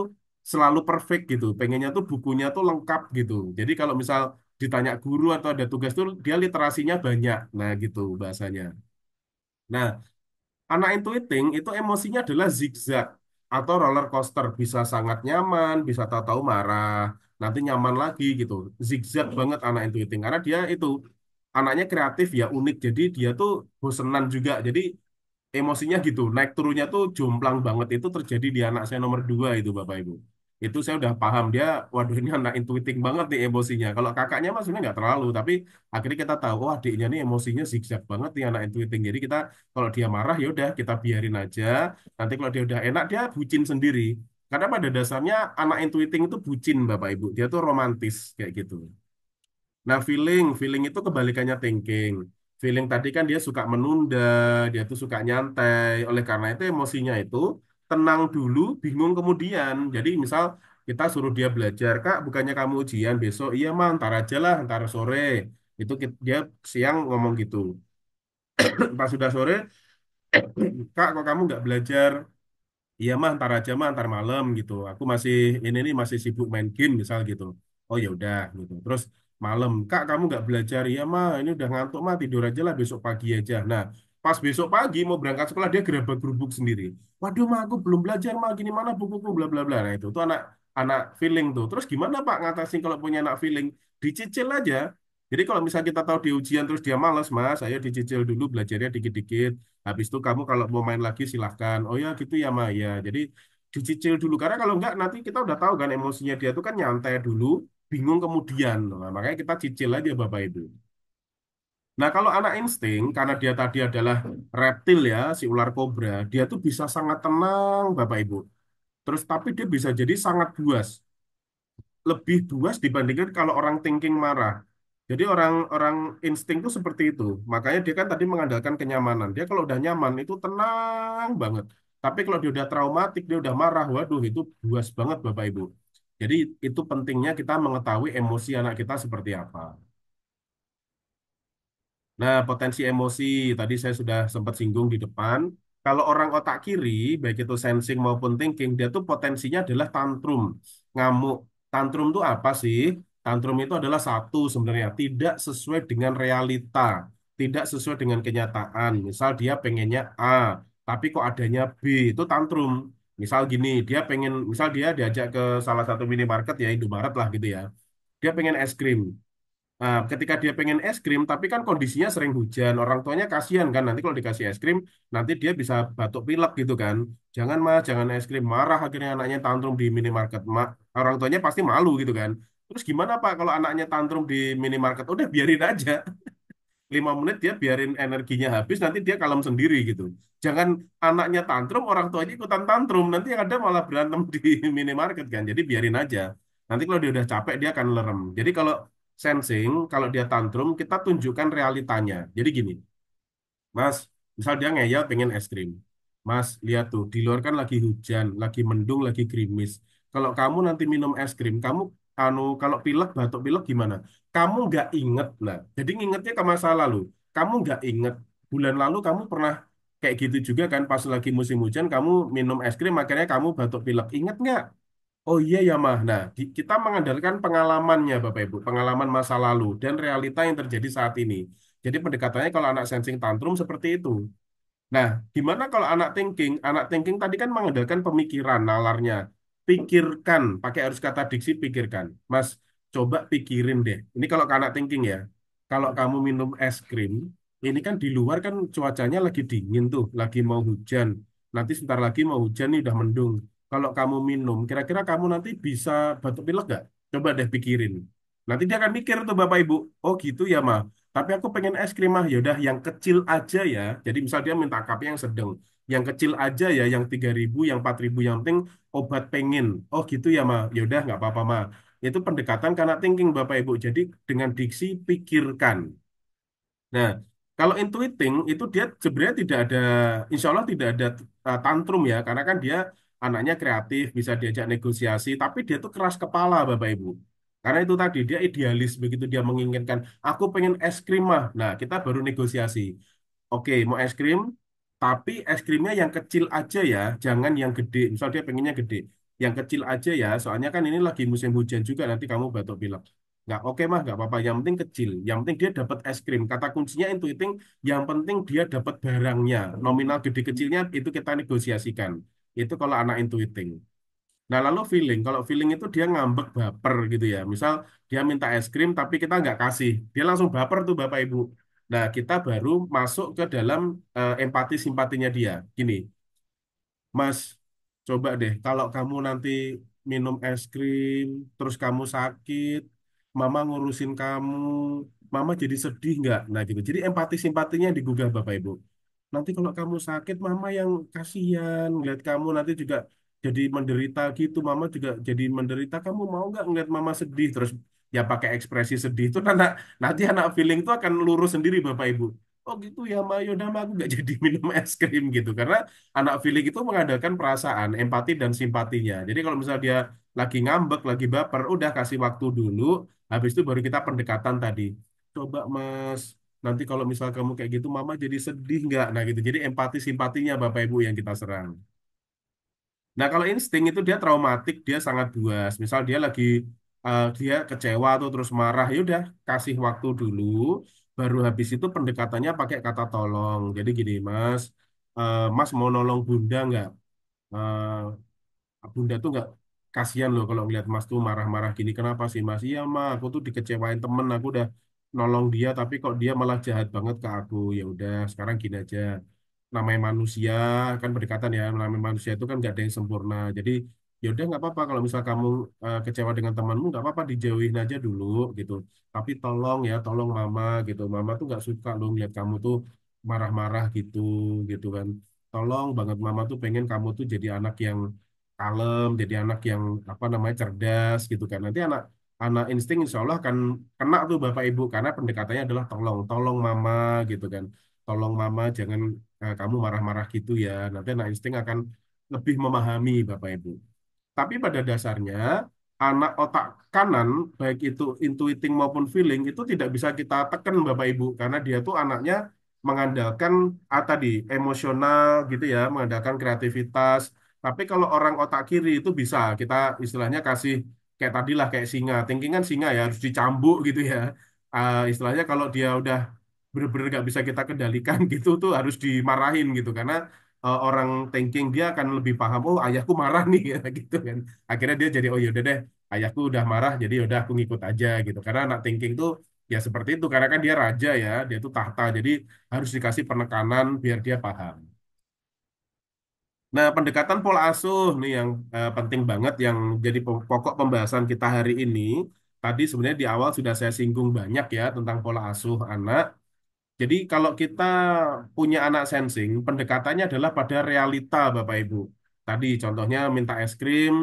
[SPEAKER 1] selalu perfect gitu. Pengennya tuh bukunya tuh lengkap gitu. Jadi kalau misal ditanya guru atau ada tugas tuh, dia literasinya banyak. Nah gitu bahasanya. Nah, anak intuiting itu emosinya adalah zigzag atau roller coaster, bisa sangat nyaman, bisa tahu-tahu marah, nanti nyaman lagi gitu. Zigzag banget anak intuiting karena dia itu anaknya kreatif ya unik, jadi dia tuh bosenan juga. Jadi emosinya gitu, naik turunnya tuh jomplang banget itu terjadi di anak saya nomor 2 itu Bapak Ibu. Itu saya udah paham dia, waduh ini anak intuiting banget nih emosinya. Kalau kakaknya mah sebenarnya nggak terlalu, tapi akhirnya kita tahu, oh adiknya nih emosinya zigzag banget nih anak intuiting. Jadi kita kalau dia marah ya udah kita biarin aja. Nanti kalau dia udah enak dia bucin sendiri. Karena pada dasarnya anak intuiting itu bucin Bapak Ibu. Dia tuh romantis kayak gitu. Nah, feeling itu kebalikannya thinking. Feeling tadi kan dia suka menunda, dia tuh suka nyantai. Oleh karena itu emosinya itu tenang dulu, bingung kemudian. Jadi misal kita suruh dia belajar, Kak, bukannya kamu ujian besok? Iya, mah, ntar aja lah, ntar sore. Itu dia siang ngomong gitu. Pas sudah sore, Kak, kok kamu nggak belajar? Iya mah ntar aja mah ntar malam gitu. Aku masih ini nih masih sibuk main game misal gitu. Oh ya udah gitu. Terus malam, Kak kamu nggak belajar? Iya mah ini udah ngantuk mah tidur aja lah besok pagi aja. Nah pas besok pagi mau berangkat sekolah dia gerabak gerubuk sendiri. Waduh mah aku belum belajar mah gini mana bukuku bla bla bla. Nah itu tuh anak anak feeling tuh. Terus gimana Pak ngatasin kalau punya anak feeling? Dicicil aja. Jadi kalau misalnya kita tahu di ujian terus dia malas, Mas, ayo dicicil dulu belajarnya dikit-dikit. Habis itu kamu kalau mau main lagi silahkan. Oh ya gitu ya Maya. Jadi dicicil dulu karena kalau enggak nanti kita udah tahu kan emosinya dia tuh kan nyantai dulu, bingung kemudian. Nah, makanya kita cicil aja Bapak Ibu. Nah kalau anak insting karena dia tadi adalah reptil ya, si ular kobra, dia tuh bisa sangat tenang Bapak Ibu. Terus tapi dia bisa jadi sangat buas, lebih buas dibandingkan kalau orang thinking marah. Jadi orang-orang insting itu seperti itu. Makanya dia kan tadi mengandalkan kenyamanan. Dia kalau udah nyaman itu tenang banget. Tapi kalau dia udah traumatik, dia udah marah, waduh itu buas banget Bapak Ibu. Jadi itu pentingnya kita mengetahui emosi anak kita seperti apa. Nah, potensi emosi tadi saya sudah sempat singgung di depan. Kalau orang otak kiri, baik itu sensing maupun thinking, dia tuh potensinya adalah tantrum, ngamuk. Tantrum itu apa sih? Tantrum itu adalah satu sebenarnya tidak sesuai dengan realita, tidak sesuai dengan kenyataan. Misal dia pengennya A, tapi kok adanya B, itu tantrum. Misal gini, dia pengen, misal dia diajak ke salah satu minimarket ya Indomaret lah gitu ya. Dia pengen es krim. Nah, ketika dia pengen es krim, tapi kan kondisinya sering hujan, orang tuanya kasihan kan, nanti kalau dikasih es krim, nanti dia bisa batuk pilek gitu kan. Jangan mah, jangan es krim, marah akhirnya anaknya tantrum di minimarket. Orang tuanya pasti malu gitu kan. Terus gimana Pak kalau anaknya tantrum di minimarket? Udah biarin aja. 5 menit dia biarin energinya habis, nanti dia kalem sendiri gitu. Jangan anaknya tantrum, orang tuanya ikutan tantrum, nanti yang ada malah berantem di minimarket kan. Jadi biarin aja. Nanti kalau dia udah capek, dia akan lerem. Jadi kalau sensing, kalau dia tantrum, kita tunjukkan realitanya. Jadi gini, Mas, misal dia ngeyel pengen es krim. Mas, lihat tuh, di luar kan lagi hujan, lagi mendung, lagi gerimis. Kalau kamu nanti minum es krim, kamu kalau pilek, batuk pilek gimana? Kamu nggak inget lah. Jadi ngingetnya ke masa lalu. Kamu nggak inget. Bulan lalu kamu pernah kayak gitu juga kan, pas lagi musim hujan, kamu minum es krim, akhirnya kamu batuk pilek. Ingat nggak? Oh iya ya mah. Nah, kita mengandalkan pengalamannya Bapak Ibu, pengalaman masa lalu dan realita yang terjadi saat ini. Jadi pendekatannya kalau anak sensing tantrum seperti itu. Nah, gimana kalau anak thinking? Anak thinking tadi kan mengandalkan pemikiran, nalarnya. Pikirkan, pakai harus kata diksi pikirkan. Mas, coba pikirin deh. Ini kalau ke anak thinking ya. Kalau kamu minum es krim, ini kan di luar kan cuacanya lagi dingin tuh, lagi mau hujan. Nanti sebentar lagi mau hujan nih udah mendung. kalau kamu minum, kira-kira kamu nanti bisa batuk pilek nggak? Coba deh pikirin. Nanti dia akan mikir tuh Bapak Ibu, oh gitu ya mah. Tapi aku pengen es krim mah, yaudah yang kecil aja ya. Jadi misal dia minta cupnya yang sedang, yang kecil aja ya, yang 3.000, yang 4.000, yang penting obat pengen. Oh gitu ya mah, yaudah nggak apa-apa mah. Itu pendekatan karena thinking Bapak Ibu. Jadi dengan diksi pikirkan. Nah, kalau intuiting itu dia sebenarnya tidak ada, insya Allah tidak ada tantrum ya, karena kan dia anaknya kreatif, bisa diajak negosiasi, tapi dia tuh keras kepala Bapak Ibu. Karena itu tadi dia idealis, begitu dia menginginkan, aku pengen es krim mah. Nah, kita baru negosiasi. Oke, mau es krim, tapi es krimnya yang kecil aja ya, jangan yang gede. Misal dia pengennya gede, yang kecil aja ya. Soalnya kan ini lagi musim hujan juga, nanti kamu batuk pilek. Nggak, oke mah, nggak apa-apa. Yang penting kecil, yang penting dia dapat es krim. Kata kuncinya intuiting, yang penting dia dapat barangnya. Nominal gede kecilnya itu kita negosiasikan. Itu kalau anak intuiting. Nah, lalu feeling. Kalau feeling itu dia ngambek baper gitu ya. Misal dia minta es krim tapi kita nggak kasih. Dia langsung baper tuh Bapak Ibu. Nah, kita baru masuk ke dalam empati simpatinya dia. Gini, Mas, coba deh kalau kamu nanti minum es krim, terus kamu sakit, Mama ngurusin kamu, Mama jadi sedih nggak? Nah gitu. Jadi empati simpatinya digugah Bapak Ibu. Nanti kalau kamu sakit, Mama yang kasihan ngeliat kamu nanti juga jadi menderita gitu. Mama juga jadi menderita. Kamu mau nggak ngeliat Mama sedih? Terus ya pakai ekspresi sedih itu nanti anak feeling itu akan lurus sendiri Bapak Ibu. Oh gitu ya, Ma. Yaudah, Ma, aku nggak jadi minum es krim gitu. Karena anak feeling itu mengandalkan perasaan, empati, dan simpatinya. Jadi kalau misalnya dia lagi ngambek, lagi baper, udah kasih waktu dulu. Habis itu baru kita pendekatan tadi. Coba Mas, nanti kalau misal kamu kayak gitu, Mama jadi sedih nggak? Nah gitu. Jadi empati simpatinya Bapak Ibu yang kita serang. Nah kalau insting itu dia traumatik, dia sangat buas. Misal dia lagi dia kecewa tuh terus marah, ya udah kasih waktu dulu. Baru habis itu pendekatannya pakai kata tolong. Jadi gini Mas, Mas mau nolong Bunda nggak? Bunda tuh nggak kasihan loh kalau ngeliat Mas tuh marah-marah gini. Kenapa sih Mas? Iya mah, aku tuh dikecewain temen. Aku udah nolong dia, tapi kok dia malah jahat banget ke aku. Ya udah, sekarang gini aja. Namanya manusia kan berdekatan ya. Namanya manusia itu kan nggak ada yang sempurna. Jadi ya udah nggak apa-apa kalau misal kamu kecewa dengan temanmu nggak apa-apa dijauhin aja dulu gitu. Tapi tolong ya, tolong Mama gitu. Mama tuh nggak suka loh ngeliat kamu tuh marah-marah gitu gitu kan. Tolong banget Mama tuh pengen kamu tuh jadi anak yang kalem, jadi anak yang apa namanya cerdas gitu kan. Nanti anak anak insting insya Allah akan kena tuh Bapak Ibu karena pendekatannya adalah tolong, tolong Mama gitu kan. Tolong Mama jangan kamu marah-marah gitu ya. Nanti anak insting akan lebih memahami Bapak Ibu. Tapi pada dasarnya anak otak kanan baik itu intuiting maupun feeling itu tidak bisa kita tekan Bapak Ibu karena dia tuh anaknya mengandalkan tadi emosional gitu ya, mengandalkan kreativitas. Tapi kalau orang otak kiri itu bisa kita istilahnya kasih kayak tadi lah kayak singa. Thinking kan singa ya harus dicambuk gitu ya. Istilahnya kalau dia udah bener-bener nggak bisa kita kendalikan gitu tuh harus dimarahin gitu karena orang thinking dia akan lebih paham oh ayahku marah nih ya, gitu kan akhirnya dia jadi oh yaudah deh ayahku udah marah jadi yaudah aku ngikut aja gitu karena anak thinking tuh ya seperti itu karena kan dia raja ya dia tuh tahta jadi harus dikasih penekanan biar dia paham. Nah, pendekatan pola asuh nih yang penting banget yang jadi pokok pembahasan kita hari ini. Tadi sebenarnya di awal sudah saya singgung banyak ya tentang pola asuh anak. Jadi kalau kita punya anak sensing, pendekatannya adalah pada realita Bapak Ibu. Tadi contohnya minta es krim,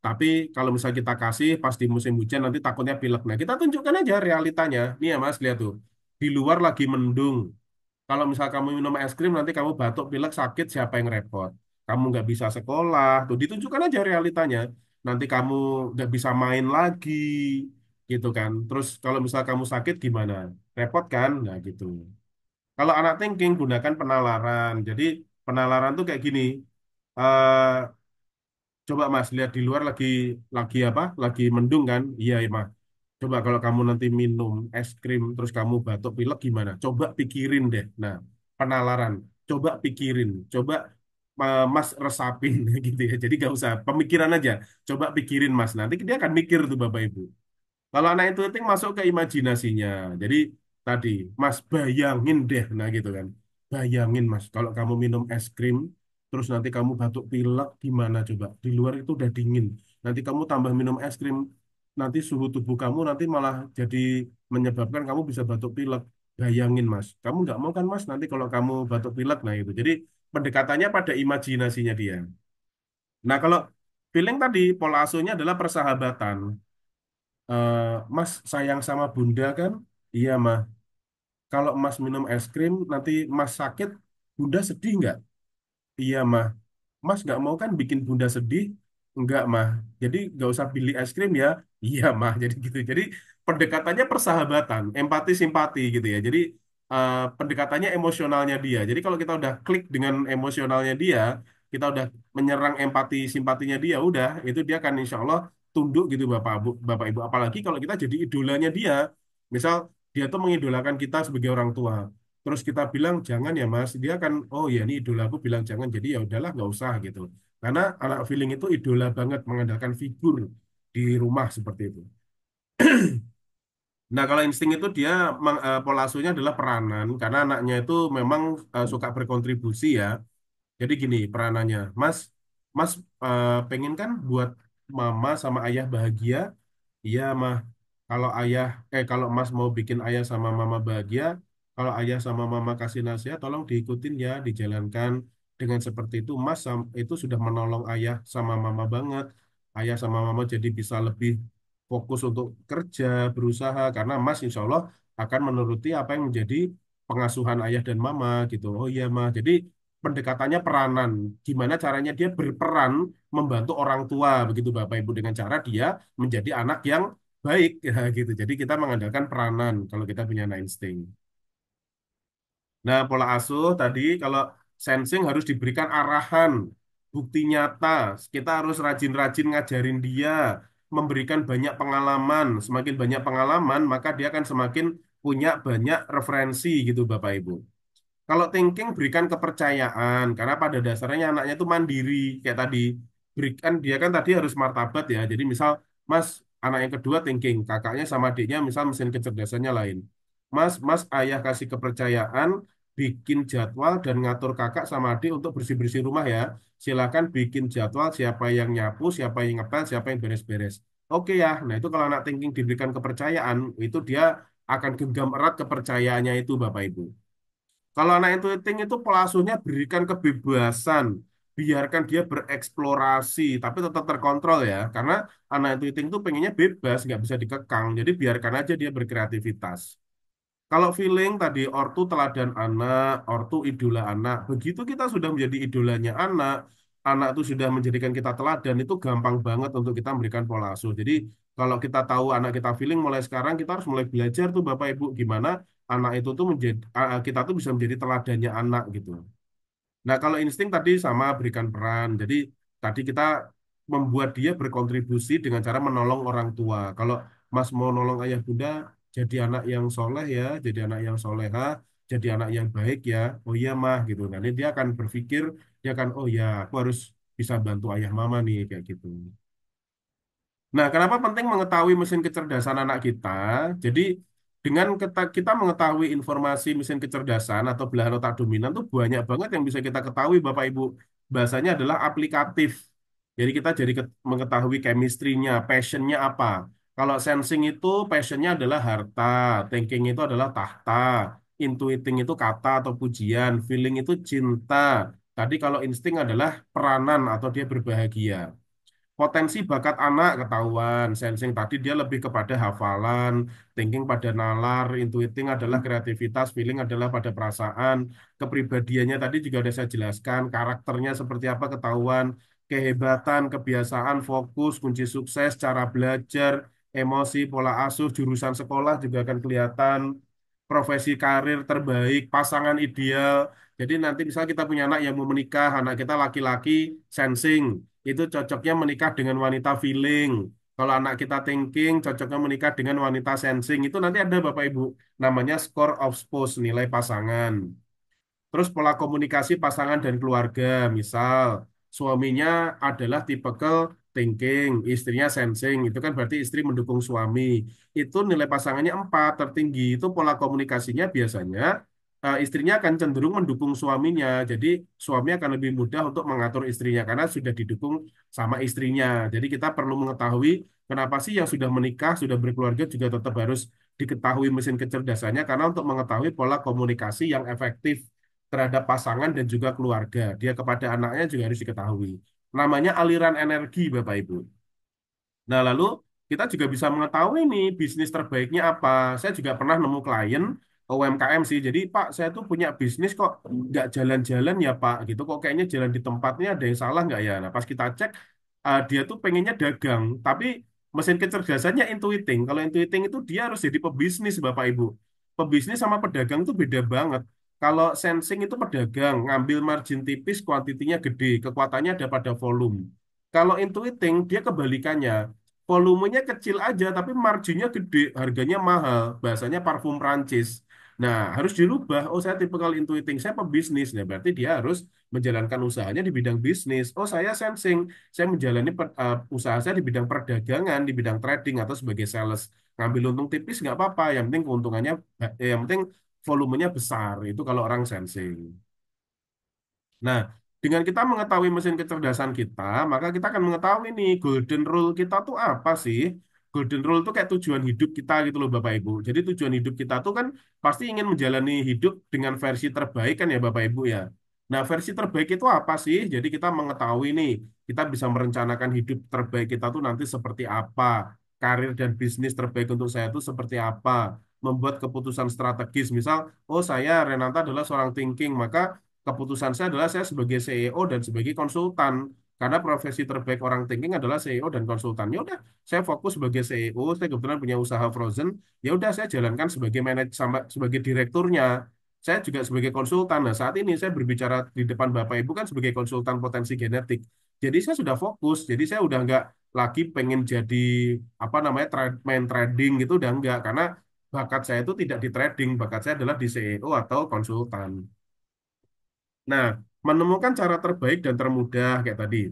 [SPEAKER 1] tapi kalau misalnya kita kasih pas di musim hujan nanti takutnya pilek. Nah kita tunjukkan aja realitanya. Nih ya Mas, lihat tuh. Di luar lagi mendung. Kalau misal kamu minum es krim nanti kamu batuk pilek sakit siapa yang repot? Kamu nggak bisa sekolah, tuh ditunjukkan aja realitanya. Nanti kamu nggak bisa main lagi, gitu kan. Terus kalau misal kamu sakit gimana? Repot kan? Nah gitu. Kalau anak thinking gunakan penalaran. Jadi penalaran tuh kayak gini. eh Coba Mas lihat di luar lagi apa? Lagi mendung kan? Iya ya Mas. Coba kalau kamu nanti minum es krim terus kamu batuk pilek gimana? Coba pikirin deh. Nah, penalaran. Coba pikirin. Coba Mas resapin gitu ya. Jadi gak usah pemikiran aja. Coba pikirin Mas. Nanti dia akan mikir tuh Bapak Ibu. Kalau anak itu penting masuk ke imajinasinya. Jadi tadi, Mas bayangin deh, nah gitu kan. Bayangin Mas, kalau kamu minum es krim, terus nanti kamu batuk pilek gimana coba? Di luar itu udah dingin. Nanti kamu tambah minum es krim, nanti suhu tubuh kamu nanti malah jadi menyebabkan kamu bisa batuk pilek. Bayangin Mas, kamu nggak mau kan Mas nanti kalau kamu batuk pilek, nah itu. Jadi pendekatannya pada imajinasinya dia. Nah kalau feeling tadi pola asuhnya adalah persahabatan. Eh, Mas sayang sama Bunda kan? Iya mah. Kalau Mas minum es krim nanti Mas sakit, Bunda sedih nggak? Iya mah. Mas nggak mau kan bikin Bunda sedih? Enggak mah. Jadi nggak usah beli es krim ya. Iya mah. Jadi gitu. Jadi pendekatannya persahabatan, empati simpati gitu ya. Jadi pendekatannya emosionalnya dia. Jadi kalau kita udah klik dengan emosionalnya dia, kita udah menyerang empati simpatinya dia, udah itu dia akan insya Allah tunduk gitu Bapak Ibu. Apalagi kalau kita jadi idolanya dia. Misal dia tuh mengidolakan kita sebagai orang tua. Terus kita bilang jangan ya Mas, dia kan oh ya ini idola aku bilang jangan, jadi ya udahlah nggak usah gitu. Karena anak feeling itu idola banget mengandalkan figur di rumah seperti itu. Nah kalau insting itu dia pola asuhnya adalah peranan karena anaknya itu memang suka berkontribusi ya. Jadi gini peranannya, Mas, Mas pengen kan buat mama sama ayah bahagia? Iya, mah. Kalau Mas mau bikin ayah sama mama bahagia, kalau ayah sama mama kasih nasihat, tolong diikutin ya, dijalankan dengan seperti itu. Itu sudah menolong ayah sama mama banget. Ayah sama mama jadi bisa lebih fokus untuk kerja, berusaha, karena Mas insya Allah akan menuruti apa yang menjadi pengasuhan ayah dan mama gitu. Oh iya, mah. Jadi pendekatannya peranan. Gimana caranya dia berperan membantu orang tua begitu Bapak Ibu dengan cara dia menjadi anak yang baik ya gitu. Jadi kita mengandalkan peranan kalau kita punya anak insting. Nah, pola asuh tadi kalau sensing harus diberikan arahan, bukti nyata. Kita harus rajin-rajin ngajarin dia, memberikan banyak pengalaman. Semakin banyak pengalaman, maka dia akan semakin punya banyak referensi gitu Bapak Ibu. Kalau thinking berikan kepercayaan karena pada dasarnya anaknya itu mandiri kayak tadi. Berikan dia kan tadi harus martabat ya. Jadi misal Mas anak yang kedua thinking, kakaknya sama adiknya misal mesin kecerdasannya lain. Mas ayah kasih kepercayaan, bikin jadwal dan ngatur kakak sama adik untuk bersih-bersih rumah ya. Silakan bikin jadwal siapa yang nyapu, siapa yang ngepel, siapa yang beres-beres. Oke ya. Nah, itu kalau anak thinking diberikan kepercayaan, itu dia akan genggam erat kepercayaannya itu Bapak Ibu. Kalau anak intuiting itu pola asuhnya berikan kebebasan, biarkan dia bereksplorasi, tapi tetap terkontrol ya, karena anak intuiting itu pengennya bebas, nggak bisa dikekang, jadi biarkan aja dia berkreativitas. Kalau feeling tadi ortu teladan anak, ortu idola anak, begitu kita sudah menjadi idolanya anak, anak itu sudah menjadikan kita teladan, itu gampang banget untuk kita memberikan pola asuh. Jadi kalau kita tahu anak kita feeling mulai sekarang, kita harus mulai belajar tuh Bapak Ibu gimana anak itu tuh kita tuh bisa menjadi teladannya anak gitu. Nah, kalau insting tadi sama berikan peran. Jadi tadi kita membuat dia berkontribusi dengan cara menolong orang tua. Kalau Mas mau nolong ayah bunda, jadi anak yang soleh ya, jadi anak yang soleha, jadi anak yang baik ya. Oh iya mah gitu. Nanti dia akan berpikir, dia akan oh ya, aku harus bisa bantu ayah mama nih kayak gitu. Nah, kenapa penting mengetahui mesin kecerdasan anak kita? Jadi, dengan kita mengetahui informasi mesin kecerdasan atau belahan otak dominan tuh banyak banget yang bisa kita ketahui, Bapak Ibu. Bahasanya adalah aplikatif. Jadi kita jadi mengetahui chemistry-nya, passion-nya apa. Kalau sensing itu passion-nya adalah harta, thinking itu adalah tahta, intuiting itu kata atau pujian, feeling itu cinta. Tadi kalau insting adalah peranan atau dia berbahagia. Potensi bakat anak ketahuan, sensing tadi dia lebih kepada hafalan, thinking pada nalar, intuiting adalah kreativitas, feeling adalah pada perasaan, kepribadiannya tadi juga sudah saya jelaskan, karakternya seperti apa ketahuan, kehebatan, kebiasaan, fokus, kunci sukses, cara belajar, emosi, pola asuh, jurusan sekolah juga akan kelihatan, profesi karir terbaik, pasangan ideal. Jadi nanti misalnya kita punya anak yang mau menikah, anak kita laki-laki, sensing itu cocoknya menikah dengan wanita feeling. Kalau anak kita thinking, cocoknya menikah dengan wanita sensing. Itu nanti ada Bapak Ibu, namanya score of spouse, nilai pasangan. Terus pola komunikasi pasangan dan keluarga, misal suaminya adalah tipikal thinking, istrinya sensing, itu kan berarti istri mendukung suami. Itu nilai pasangannya 4 tertinggi, itu pola komunikasinya biasanya istrinya akan cenderung mendukung suaminya. Jadi suami akan lebih mudah untuk mengatur istrinya karena sudah didukung sama istrinya. Jadi kita perlu mengetahui kenapa sih yang sudah menikah, sudah berkeluarga juga tetap harus diketahui mesin kecerdasannya karena untuk mengetahui pola komunikasi yang efektif terhadap pasangan dan juga keluarga. Dia kepada anaknya juga harus diketahui. Namanya aliran energi, Bapak Ibu. Nah, lalu kita juga bisa mengetahui nih bisnis terbaiknya apa. Saya juga pernah nemu klien UMKM sih. Jadi, Pak, saya tuh punya bisnis kok nggak jalan-jalan ya, Pak. Gitu kok kayaknya jalan di tempatnya ada yang salah nggak ya? Nah, pas kita cek, dia tuh pengennya dagang, tapi mesin kecerdasannya intuiting. Kalau intuiting itu dia harus jadi pebisnis, Bapak Ibu. Pebisnis sama pedagang itu beda banget. Kalau sensing itu pedagang, ngambil margin tipis, kuantitinya gede, kekuatannya ada pada volume. Kalau intuiting, dia kebalikannya. Volumenya kecil aja, tapi marginnya gede, harganya mahal. Bahasanya parfum Prancis. Nah, harus dirubah. Oh, saya tipikal intuiting, saya pebisnis. Nah, berarti dia harus menjalankan usahanya di bidang bisnis. Oh, saya sensing, saya menjalani usaha saya di bidang perdagangan, di bidang trading, atau sebagai sales. Ngambil untung tipis nggak apa-apa, yang penting keuntungannya, yang penting volumenya besar. Itu kalau orang sensing. Nah, dengan kita mengetahui mesin kecerdasan kita, maka kita akan mengetahui nih golden rule kita tuh apa sih? Golden rule itu kayak tujuan hidup kita gitu loh Bapak Ibu. Jadi tujuan hidup kita tuh kan pasti ingin menjalani hidup dengan versi terbaik kan ya Bapak Ibu ya. Nah, versi terbaik itu apa sih? Jadi kita mengetahui nih, kita bisa merencanakan hidup terbaik kita tuh nanti seperti apa. Karir dan bisnis terbaik untuk saya itu seperti apa. Membuat keputusan strategis. Misal, oh saya Renata adalah seorang thinking, maka keputusan saya adalah saya sebagai CEO dan sebagai konsultan. Karena profesi terbaik orang thinking adalah CEO dan konsultan. Ya udah, saya fokus sebagai CEO, saya kebetulan punya usaha frozen, ya udah saya jalankan sebagai manajer sama sebagai direkturnya. Saya juga sebagai konsultan. Nah, saat ini saya berbicara di depan Bapak Ibu kan sebagai konsultan potensi genetik. Jadi saya sudah fokus. Jadi saya udah nggak lagi pengen jadi apa namanya main trading gitu udah nggak karena bakat saya itu tidak di trading, bakat saya adalah di CEO atau konsultan. Nah, menemukan cara terbaik dan termudah kayak tadi.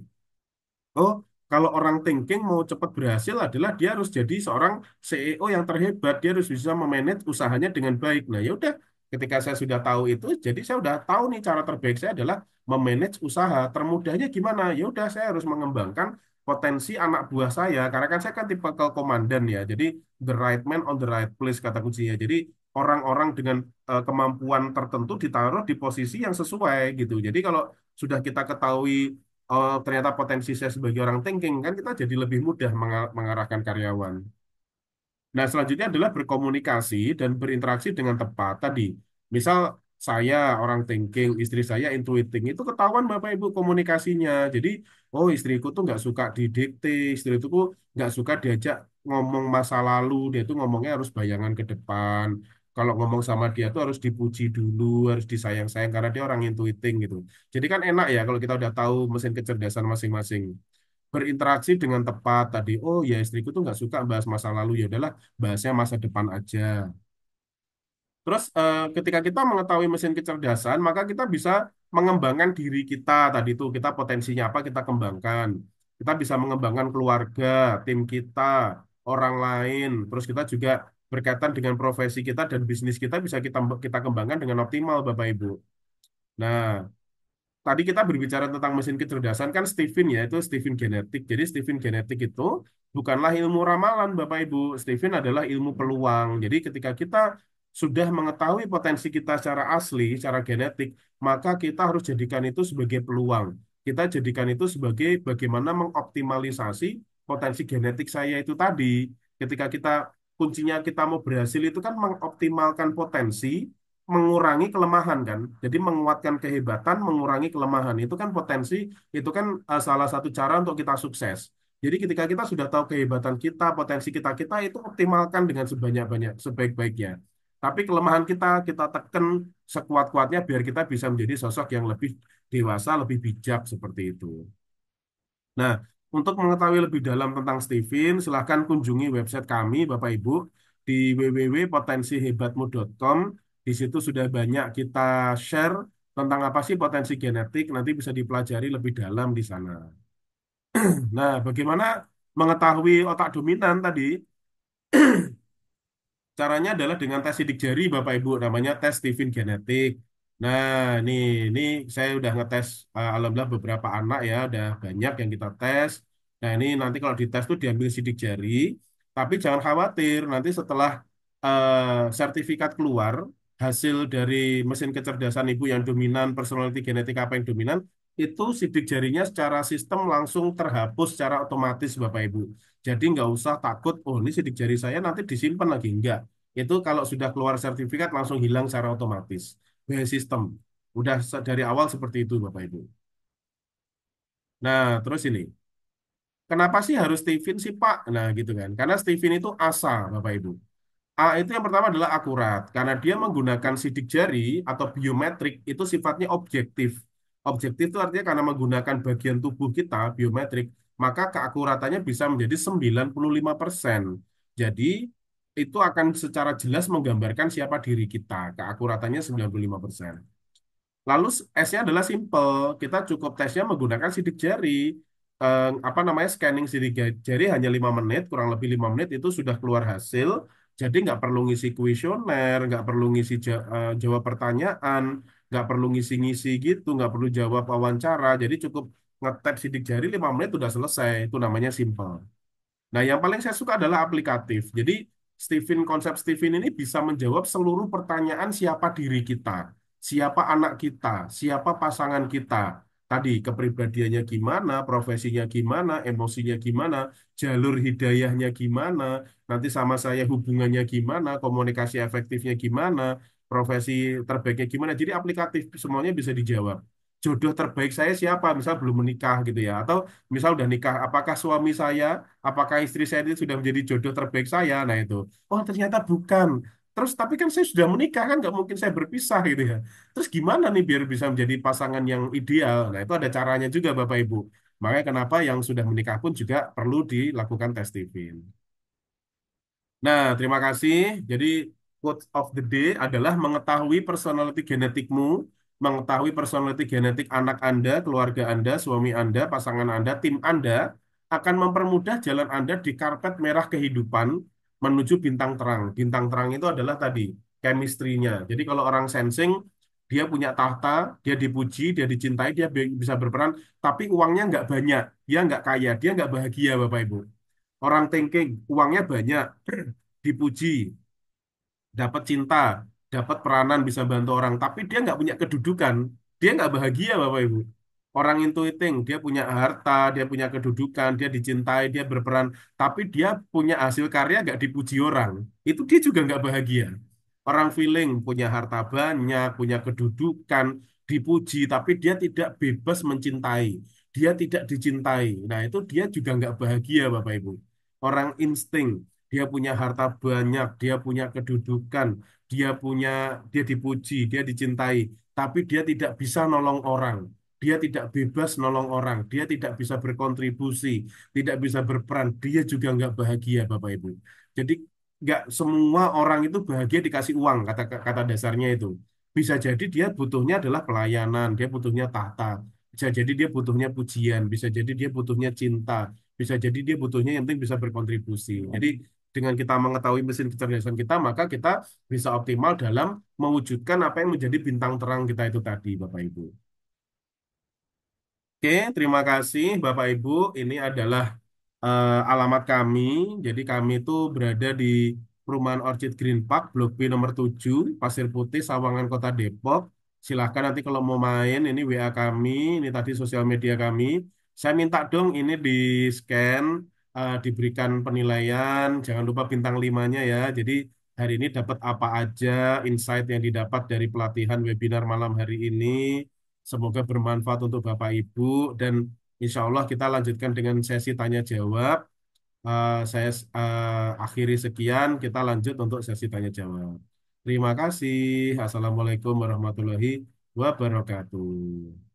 [SPEAKER 1] Oh, kalau orang thinking mau cepat berhasil adalah dia harus jadi seorang CEO yang terhebat. Dia harus bisa memanage usahanya dengan baik. Nah, ya udah, ketika saya sudah tahu itu, jadi saya udah tahu nih cara terbaik saya adalah memanage usaha. Termudahnya gimana? Ya udah, saya harus mengembangkan potensi anak buah saya. Karena kan saya kan tipe komandan ya. Jadi the right man on the right place kata kuncinya. Jadi orang-orang dengan kemampuan tertentu ditaruh di posisi yang sesuai gitu. Jadi kalau sudah kita ketahui oh ternyata potensi saya sebagai orang thinking kan kita jadi lebih mudah mengarahkan karyawan. Nah, selanjutnya adalah berkomunikasi dan berinteraksi dengan tepat tadi. Misal saya orang thinking, istri saya intuiting, itu ketahuan Bapak Ibu komunikasinya. Jadi, oh istriku tuh nggak suka didikte, istriku tuh nggak suka diajak ngomong masa lalu, dia tuh ngomongnya harus bayangan ke depan. Kalau ngomong sama dia tuh harus dipuji dulu, harus disayang-sayang karena dia orang intuiting gitu. Jadi kan enak ya kalau kita udah tahu mesin kecerdasan masing-masing berinteraksi dengan tepat tadi. Oh ya istriku tuh nggak suka bahas masa lalu ya udahlah bahasnya masa depan aja. Terus ketika kita mengetahui mesin kecerdasan maka kita bisa mengembangkan diri kita tadi tuh kita potensinya apa kita kembangkan. Kita bisa mengembangkan keluarga, tim kita, orang lain. Terus kita juga berkaitan dengan profesi kita dan bisnis kita bisa kita kembangkan dengan optimal Bapak Ibu. Nah, tadi kita berbicara tentang mesin kecerdasan kan Stephen ya, itu Stephen genetik. Jadi Stephen genetik itu bukanlah ilmu ramalan Bapak Ibu. Stephen adalah ilmu peluang. Jadi ketika kita sudah mengetahui potensi kita secara asli, secara genetik, maka kita harus jadikan itu sebagai peluang. Kita jadikan itu sebagai bagaimana mengoptimalisasi potensi genetik saya itu tadi. Ketika kita kuncinya kita mau berhasil itu kan mengoptimalkan potensi mengurangi kelemahan kan. Jadi menguatkan kehebatan, mengurangi kelemahan. Itu kan potensi, itu kan salah satu cara untuk kita sukses. Jadi ketika kita sudah tahu kehebatan kita, potensi kita itu optimalkan dengan sebanyak-banyak, sebaik-baiknya. Tapi kelemahan kita tekan sekuat-kuatnya biar kita bisa menjadi sosok yang lebih dewasa, lebih bijak seperti itu. Nah, untuk mengetahui lebih dalam tentang Steven, silahkan kunjungi website kami, Bapak Ibu, di www.potensihebatmu.com. Di situ sudah banyak kita share tentang apa sih potensi genetik, nanti bisa dipelajari lebih dalam di sana. Nah, bagaimana mengetahui otak dominan tadi? Caranya adalah dengan tes sidik jari, Bapak Ibu, namanya tes Stephen genetik. Nah, ini saya udah ngetes, alhamdulillah beberapa anak ya, udah banyak yang kita tes. Nah, ini nanti kalau dites tuh diambil sidik jari, tapi jangan khawatir, nanti setelah sertifikat keluar, hasil dari mesin kecerdasan Ibu yang dominan, personality genetik apa yang dominan, itu sidik jarinya secara sistem langsung terhapus secara otomatis, Bapak Ibu. Jadi nggak usah takut, oh ini sidik jari saya nanti disimpan lagi. Enggak. Itu kalau sudah keluar sertifikat langsung hilang secara otomatis. By sistem. Udah dari awal seperti itu Bapak Ibu. Nah, terus ini. Kenapa sih harus Steven sih Pak? Nah gitu kan. Karena Steven itu asa Bapak Ibu. A itu yang pertama adalah akurat. Karena dia menggunakan sidik jari atau biometrik itu sifatnya objektif. Objektif itu artinya karena menggunakan bagian tubuh kita, biometrik, maka keakuratannya bisa menjadi 95%. Jadi itu akan secara jelas menggambarkan siapa diri kita. Keakuratannya 95%. Lalu S-nya adalah simple. Kita cukup tesnya menggunakan sidik jari. Apa namanya scanning sidik jari hanya 5 menit, kurang lebih 5 menit itu sudah keluar hasil. Jadi nggak perlu ngisi kuesioner, nggak perlu ngisi jawab pertanyaan, nggak perlu ngisi-ngisi gitu, nggak perlu jawab wawancara. Jadi cukup ngetap sidik jari 5 menit udah selesai. Itu namanya simple. Nah, yang paling saya suka adalah aplikatif. Jadi, konsep Stephen ini bisa menjawab seluruh pertanyaan siapa diri kita, siapa anak kita, siapa pasangan kita. Tadi, kepribadiannya gimana, profesinya gimana, emosinya gimana, jalur hidayahnya gimana, nanti sama saya hubungannya gimana, komunikasi efektifnya gimana, profesi terbaiknya gimana. Jadi, aplikatif, semuanya bisa dijawab. Jodoh terbaik saya siapa, misal belum menikah gitu ya, atau misal udah nikah, apakah suami saya, apakah istri saya itu sudah menjadi jodoh terbaik saya? Nah itu, oh ternyata bukan. Terus tapi kan saya sudah menikah kan nggak mungkin saya berpisah gitu ya. Terus gimana nih biar bisa menjadi pasangan yang ideal? Nah itu ada caranya juga Bapak Ibu. Makanya kenapa yang sudah menikah pun juga perlu dilakukan tes TVIN. Nah, terima kasih. Jadi, quote of the day adalah mengetahui personality genetikmu, mengetahui personality genetik anak Anda, keluarga Anda, suami Anda, pasangan Anda, tim Anda, akan mempermudah jalan Anda di karpet merah kehidupan menuju bintang terang. Bintang terang itu adalah tadi, chemistry-nya. Jadi, kalau orang sensing, dia punya tahta, dia dipuji, dia dicintai, dia bisa berperan, tapi uangnya nggak banyak, dia nggak kaya, dia nggak bahagia, Bapak Ibu. Orang thinking, uangnya banyak, dipuji, dapat cinta, dapat peranan, bisa bantu orang, tapi dia nggak punya kedudukan, dia nggak bahagia, Bapak Ibu. Orang intuiting, dia punya harta, dia punya kedudukan, dia dicintai, dia berperan, tapi dia punya hasil karya nggak dipuji orang, itu dia juga nggak bahagia. Orang feeling punya harta banyak, punya kedudukan, dipuji, tapi dia tidak bebas mencintai, dia tidak dicintai. Nah, itu dia juga nggak bahagia, Bapak Ibu. Orang insting, dia punya harta banyak, dia punya kedudukan, dia punya, dia dipuji, dia dicintai, tapi dia tidak bisa nolong orang. Dia tidak bebas nolong orang, dia tidak bisa berkontribusi, tidak bisa berperan, dia juga nggak bahagia, Bapak Ibu. Jadi nggak semua orang itu bahagia dikasih uang, kata kata dasarnya itu. Bisa jadi dia butuhnya adalah pelayanan, dia butuhnya tahta, bisa jadi dia butuhnya pujian, bisa jadi dia butuhnya cinta, bisa jadi dia butuhnya yang penting bisa berkontribusi. Jadi dengan kita mengetahui mesin kecerdasan kita, maka kita bisa optimal dalam mewujudkan apa yang menjadi bintang terang kita itu tadi, Bapak Ibu. Oke, terima kasih Bapak Ibu. Ini adalah alamat kami. Jadi kami itu berada di Perumahan Orchid Green Park, Blok B nomor 7, Pasir Putih, Sawangan, Kota Depok. Silahkan nanti kalau mau main, ini WA kami, ini tadi sosial media kami. Saya minta dong ini di-scan, diberikan penilaian. Jangan lupa bintang 5-nya ya. Jadi hari ini dapat apa aja, insight yang didapat dari pelatihan webinar malam hari ini. Semoga bermanfaat untuk Bapak Ibu dan insya Allah kita lanjutkan dengan sesi tanya jawab. Saya akhiri sekian, kita lanjut untuk sesi tanya jawab. Terima kasih. Assalamualaikum warahmatullahi wabarakatuh.